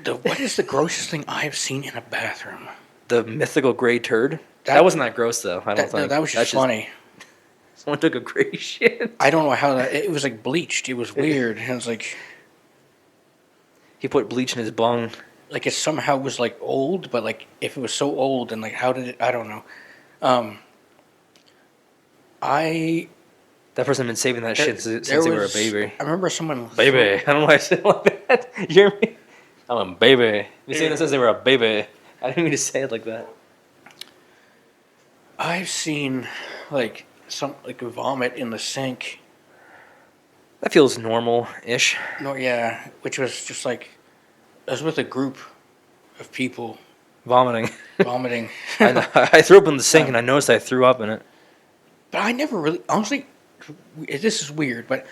What is the grossest thing I've seen in a bathroom? The mythical gray turd. That wasn't that gross though. I don't think That was just funny. Someone took a gray shit. I don't know how that. It was like bleached. It was weird. And it was like He put bleach in his bung. it somehow was like old, but like if it was so old and like how did it? I don't know. That person had been saving that shit since they were a baby. I remember someone. Baby. I don't know why I said it like that. You hear me? I'm a baby. You're saying that since they were a baby. I didn't mean to say it like that. I've seen like vomit in the sink. That feels normal-ish. No, yeah, which was just like I was with a group of people Vomiting. vomiting. I threw up in the sink and I noticed I threw up in it. But I never really, honestly, this is weird, but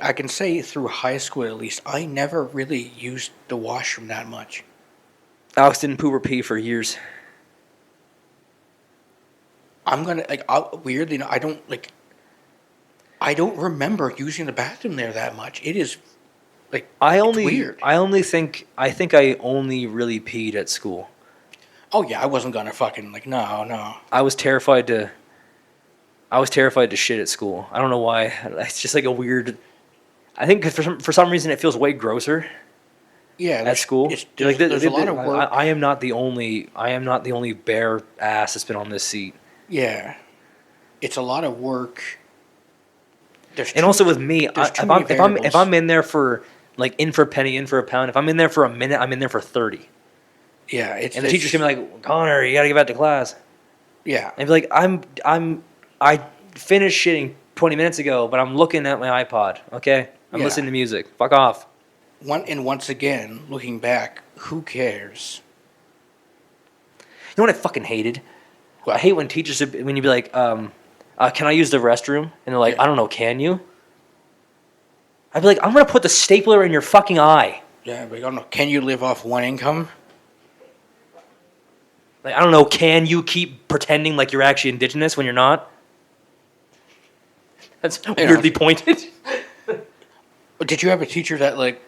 I can say through high school at least, I never really used the washroom that much. Alex didn't poop or pee for years. I'm gonna weirdly, I don't remember using the bathroom there that much. It is like it's weird. I think I only really peed at school. Oh yeah, I wasn't gonna fucking no. I was terrified to shit at school. I don't know why. It's just like a weird. I think for some reason it feels way grosser. Yeah, At school, there's a lot of work. I am not the only bare ass that's been on this seat. Yeah, it's a lot of work. And also with me, there's too if many I'm variables. in there for like in for a penny, in for a pound, if I'm in there for a minute, I'm in there for 30. Yeah, it's And the teacher's gonna be like, Connor, you gotta get back to class. yeah, And be like, I finished shitting 20 minutes ago, but I'm looking at my iPod. Okay, I'm Yeah. listening to music. Fuck off. once again, looking back, who cares? You know what I fucking hated? What? I hate when teachers when you be like, can I use the restroom? And they're like, Yeah. I don't know, can you? I'd be like, I'm gonna put the stapler in your fucking eye. Yeah, but I don't know. Can you live off one income? Like, I don't know, can you keep pretending like you're actually indigenous when you're not? That's weirdly pointed. Did you have a teacher that like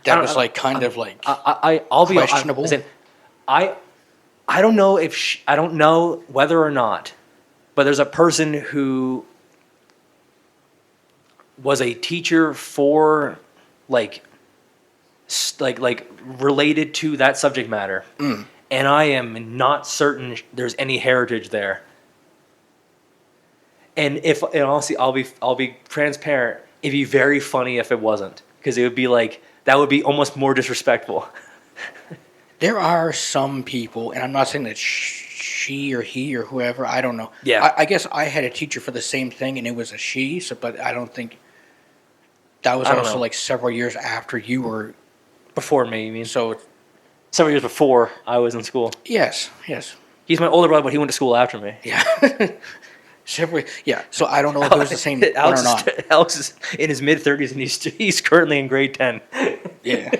that was like kind of like I'll be questionable? listen, I don't know if I don't know whether or not, but there's a person who was a teacher for like related to that subject matter, and I am not certain there's any heritage there. And honestly, I'll be transparent. It'd be very funny if it wasn't, because it would be like that would be almost more disrespectful. There are some people, and I'm not saying that she or he or whoever, I don't know. Yeah. I guess I had a teacher for the same thing, and it was a she. So, but I don't think that was I don't also know. like several years after you were. Before me, you mean? So, Several years before I was in school. yes. He's my older brother, but he went to school after me. Yeah. Several. Yeah. So I don't know if it was the same one or not. Alex is in his mid-30s, and he's currently in grade 10. Yeah.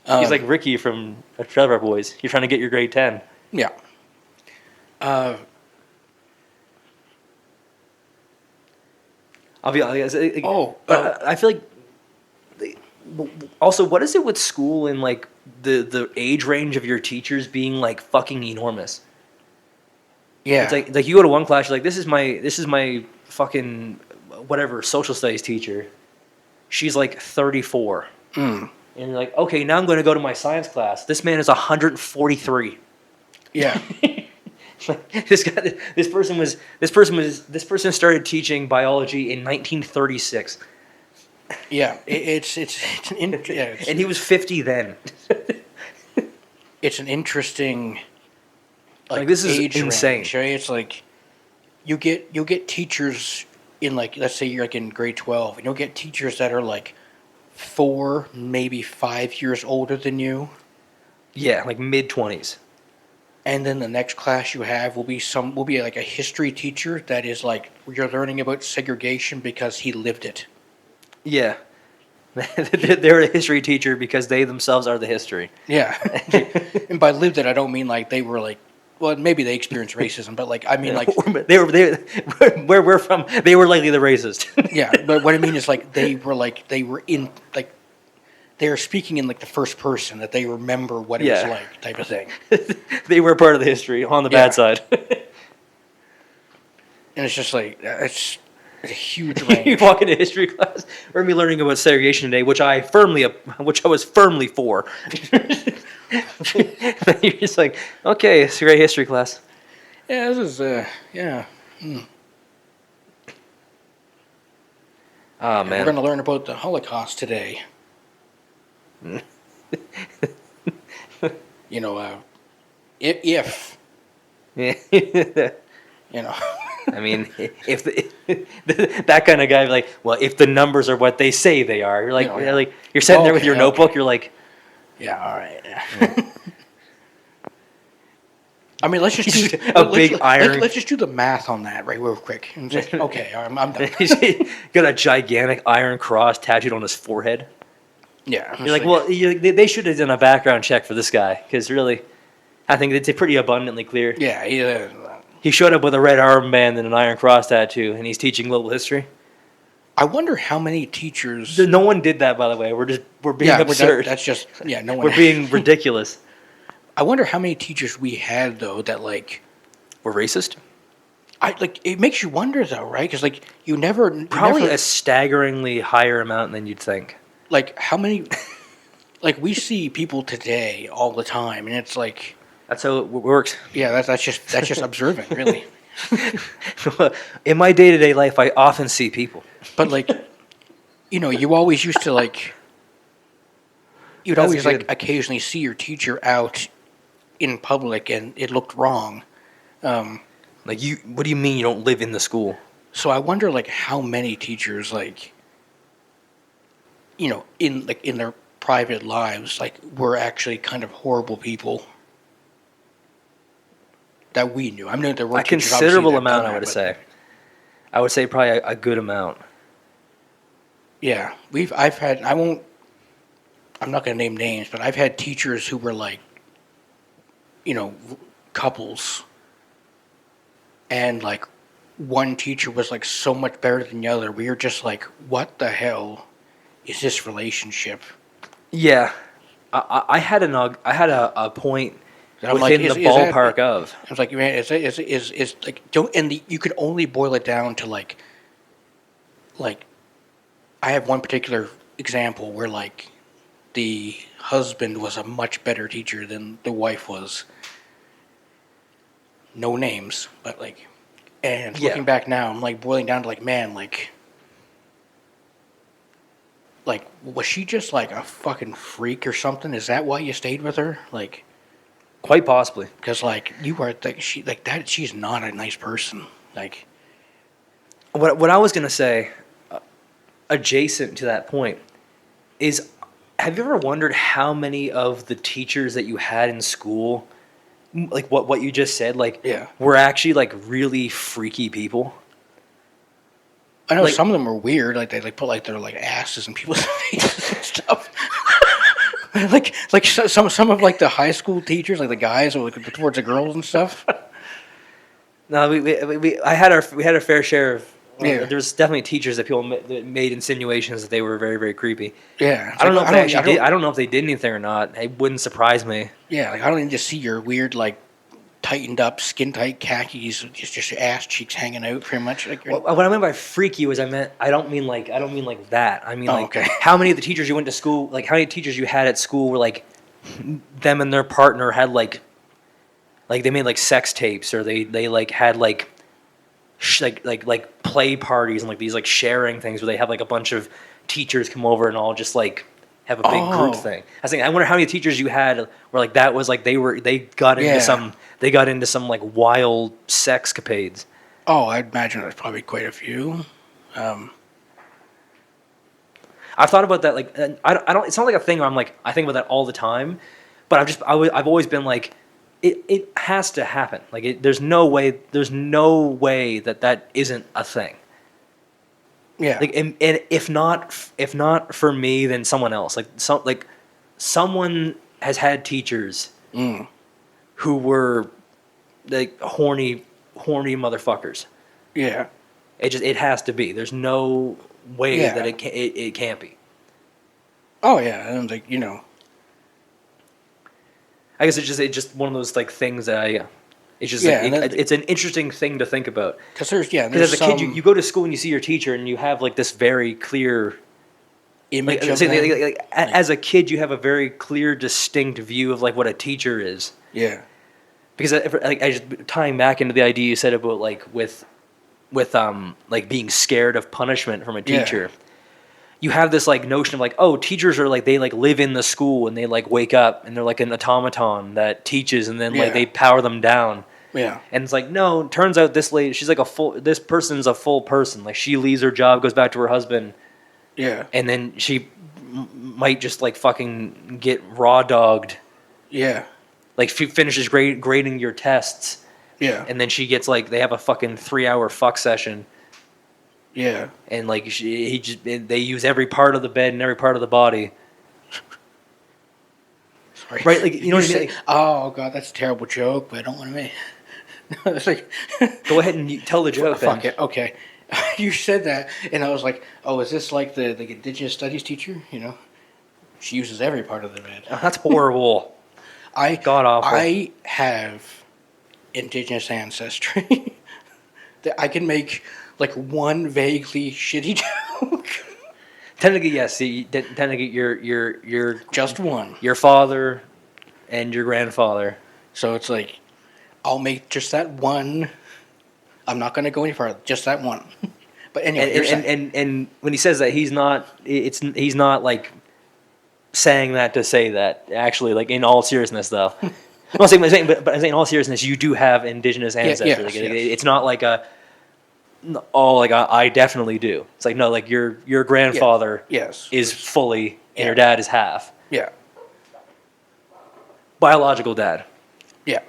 He's like Ricky from Trailer Park Boys. You're trying to get your grade 10. Yeah. I'll be honest. Oh, but I feel like. Also, what is it with school and like the age range of your teachers being like fucking enormous? Yeah. It's like you go to one class, you're like, this is my fucking whatever social studies teacher. She's like 34. And you're like, okay, now I'm going to go to my science class. This man is 143. Yeah. This person started teaching biology in 1936. Yeah. It's And he was 50 then. it's an interesting Like, this is age insane. range, right? It's like you'll get teachers in like, let's say you're like in grade 12, and you'll get teachers that are like 4, maybe 5 years older than you, Yeah, like mid-20s. and then the next class you have will be like a history teacher that is like you're learning about segregation because he lived it. Yeah. They're a history teacher because they themselves are the history. Yeah. And by lived it, I don't mean like they were like, well, maybe they experienced racism, but like I mean like Where we're from, they were likely the racist. yeah. But what I mean is like they were in like they were speaking in like the first person, that they remember what it was Yeah. like, type of thing. They were part of the history on the Yeah. bad side. And it's just like it's a huge You range. walk into history class, we're gonna be learning about segregation today, which I was firmly for. You're just like, okay, it's a great history class. Yeah, this is yeah. Oh We're man, going to learn about the Holocaust today. You know, if yeah. you know, I mean, if that kind of guy, like, well, if the numbers are what they say they are, you're like, Yeah. you're sitting there with Okay, your okay. notebook, you're like, yeah, all right. Yeah. I mean, let's just do Let's just do the math on that right real quick. And just, okay, I'm done. he's got a gigantic iron cross tattooed on his forehead. Yeah, I'm You're like, just well, they should have done a background check for this guy, because really, I think it's pretty abundantly clear. yeah, He showed up with a red armband and an iron cross tattoo, and he's teaching global history. I wonder how many teachers. No one did that, by the way. We're being Yeah, absurd. that's just no one. We're being ridiculous. I wonder how many teachers we had though that like. We're racist. It makes you wonder though, right? Because like you Probably never, a staggeringly higher amount than you'd think. like how many, like we see people today all the time, and it's like That's how it works. yeah, that's just observing really. In my day-to-day life, I often see people. But like, you always used to like. You'd That's always good. like occasionally see your teacher out in public, and it looked wrong. Like what do you mean you don't live in the school? So I wonder like how many teachers like. In their private lives, like were actually kind of horrible people that we knew. I mean, there were A teachers, considerable obviously, that amount, done I that, would but- say. I would say probably a good amount. Yeah, I'm not going to name names, but I've had teachers who were like, couples, and like one teacher was like so much better than the other. We were just like, what the hell is this relationship? Yeah, I had a point And I'm within like, the is that- ballpark of. I was like, man, is like don't and you can only boil it down to like I have one particular example where like the husband was a much better teacher than the wife was. No names, but like, and Yeah. looking back now, I'm like boiling down to like, man, like was she just like a fucking freak or something? Is that why you stayed with her? Like, Quite possibly. because like you are like she like that she's not a nice person. Like, What I was gonna say, adjacent to that point, is have you ever wondered how many of the teachers that you had in school, like what you just said, like Yeah. were actually like really freaky people? I know Like- some of them were weird. Like they like put like their like asses in people's faces and stuff. like some of like the high school teachers, like the guys, were like towards the girls and stuff. No, we had our fair share of. Yeah. There was definitely teachers that people that made insinuations that they were very, very creepy. Yeah, it's I don't know like, if they actually did. I don't know if they did anything or not. It wouldn't surprise me. Yeah, like I don't need to see your weird like tightened up, skin tight khakis, just your ass cheeks hanging out, pretty much. Like you're, What I meant by freaky was I don't mean like that. I mean Oh, like okay. how many of the teachers you went to school, like how many teachers you had at school were like them and their partner had like they made like sex tapes, or they like had like like play parties and like these like sharing things where they have like a bunch of teachers come over and all just like have a big Oh. group thing. I wonder how many teachers you had where like that was like they got into Yeah. some like wild sexcapades. oh, I'd imagine there's probably quite a few. I've thought about that. Like, and I don't. It's not like a thing where I'm like I think about that all the time, but I've always been like, it has to happen. Like, there's no way that isn't a thing. Yeah, Like, and if not for me, then someone else. Like someone has had teachers who were like horny motherfuckers. yeah, It has to be. There's no way Yeah. that it can't be. oh yeah, and like I guess it's just one of those like things that it's just Yeah, like, and it's an interesting thing to think about. because there's Because as a kid, you go to school and you see your teacher and you have like this very clear image like, of say, them. as a kid you have a very clear, distinct view of like what a teacher is. Yeah, Because like I just tying back into the idea you said about like with like being scared of punishment from a Yeah. teacher. You have this like notion of like, oh, teachers are like they like live in the school and they like wake up and they're like an automaton that teaches and then like Yeah. they power them down. yeah, And it's like, no, turns out this lady, she's like this person's a full person. Like she leaves her job, goes back to her husband, yeah, and then she might just like fucking get raw dogged. yeah, Like she finishes grading your tests, yeah, and then she gets like they have a fucking 3-hour fuck session. yeah. And like they use every part of the bed and every part of the body. Sorry. Right, like, you know what I mean? say, Like- oh god, that's a terrible joke, but I don't want to make. No, it's like. Go ahead and tell the joke. Fuck then. it. Okay, you said that, and I was like, oh, is this like the Indigenous Studies teacher? You know, she uses every part of the bed. Oh, that's horrible. God awful. I have Indigenous ancestry. That I can make like one vaguely shitty joke. Technically, yes. See, technically, your Just one. your father and your grandfather. So it's like, I'll make just that one I'm not going to go any further. Just that one. But anyway, you're saying. And when he says that, he's not like saying that to say that. Actually, like in all seriousness, though. I'm not saying, but I'm saying in all seriousness, you do have indigenous ancestors. yes, Like, yes. It's not like I definitely do. It's like, no, like your grandfather Yes. is fully, and Yeah. your dad is half. Yeah. Biological dad. Yeah.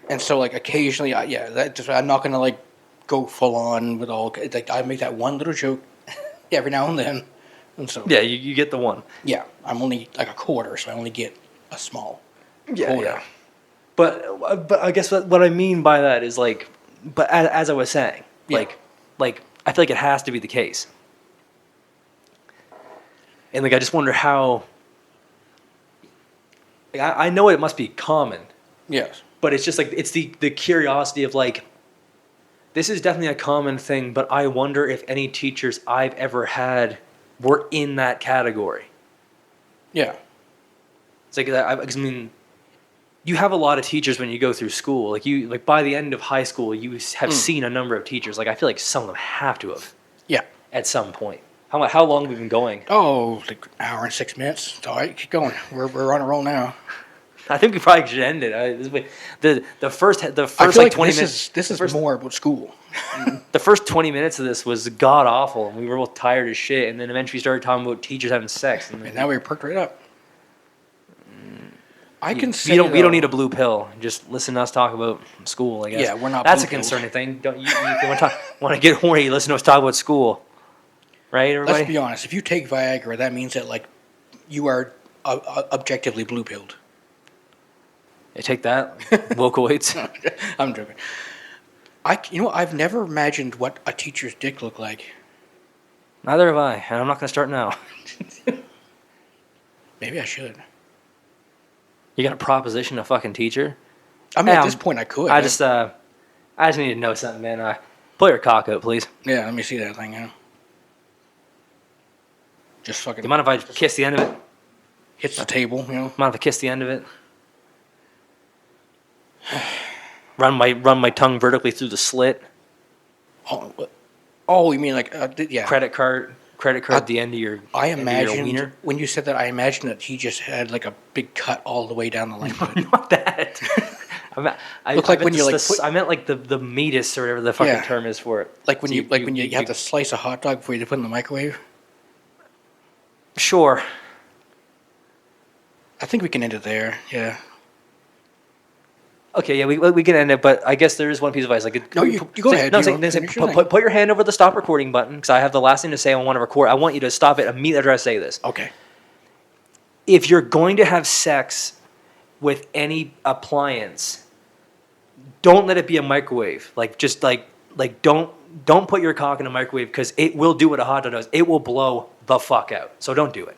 And so, like, occasionally, I'm not going to, like, go full on with all, like, I make that one little joke every now and then. And so, Yeah, you get the one. yeah, I'm only, like, a quarter, so I only get a small Yeah, quota. yeah. But I guess what I mean by that is like, but as I was saying, Yeah. like I feel like it has to be the case, and like I just wonder how. Like, I know it must be common, Yes. but it's just like it's the curiosity of like, this is definitely a common thing, but I wonder if any teachers I've ever had were in that category. Yeah. It's like I mean, you have a lot of teachers when you go through school. Like by the end of high school, you have seen a number of teachers. Like I feel like some of them have to have Yeah. at some point. How long have we been going? Oh, like an hour and 6 minutes. It's all right. Keep going. We're on a roll now. I think we probably should end it. The first I like feel like 20 this minutes. is first- more about school. The first 20 minutes of this was god awful, and we were both tired as shit. And then eventually we started talking about teachers having sex. And And now we're perked right up. I can say we don't need a blue pill. Just listen to us talk about school. I guess. Yeah, we're not That's a blue-pilled. concerning thing. Don't you want to get horny? Listen to us talk about school, right? Everybody. Let's be honest. If you take Viagra, that means that like you are objectively blue pilled. Hey, take that, Wilkowitz. I'm joking. I've never imagined what a teacher's dick looked like. Neither have I, and I'm not going to start now. Maybe I should. You're going to proposition a fucking teacher? I mean, Hey, at this point, I could. I just need to know something, man. Pull your cock out, please. Yeah, let me see that thing. Just fucking. Do you mind if I kiss the end of it? Hits the table. Mind if I kiss the end of it? Run my tongue vertically through the slit. Oh, you mean like yeah? Credit card at the end of your. I end of your imagined wiener. when you said that. I imagined that he just had like a big cut all the way down the length. Not that. Look like when you, like, put- I meant like the meatus or whatever the fucking Yeah. term is for it. Like when So you have to slice a hot dog before you put it in the microwave. Sure. I think we can end it there. Yeah. Okay, yeah, we can end it, but I guess there is one piece of advice. Like, No, you go ahead. No, You say, go. say, Finish your put your hand over the stop recording button because I have the last thing to say. I want to record. I want you to stop it immediately after I say this. Okay. If you're going to have sex with any appliance, don't let it be a microwave. Like just like don't put your cock in a microwave because it will do what a hot dog does. It will blow the fuck out. So don't do it.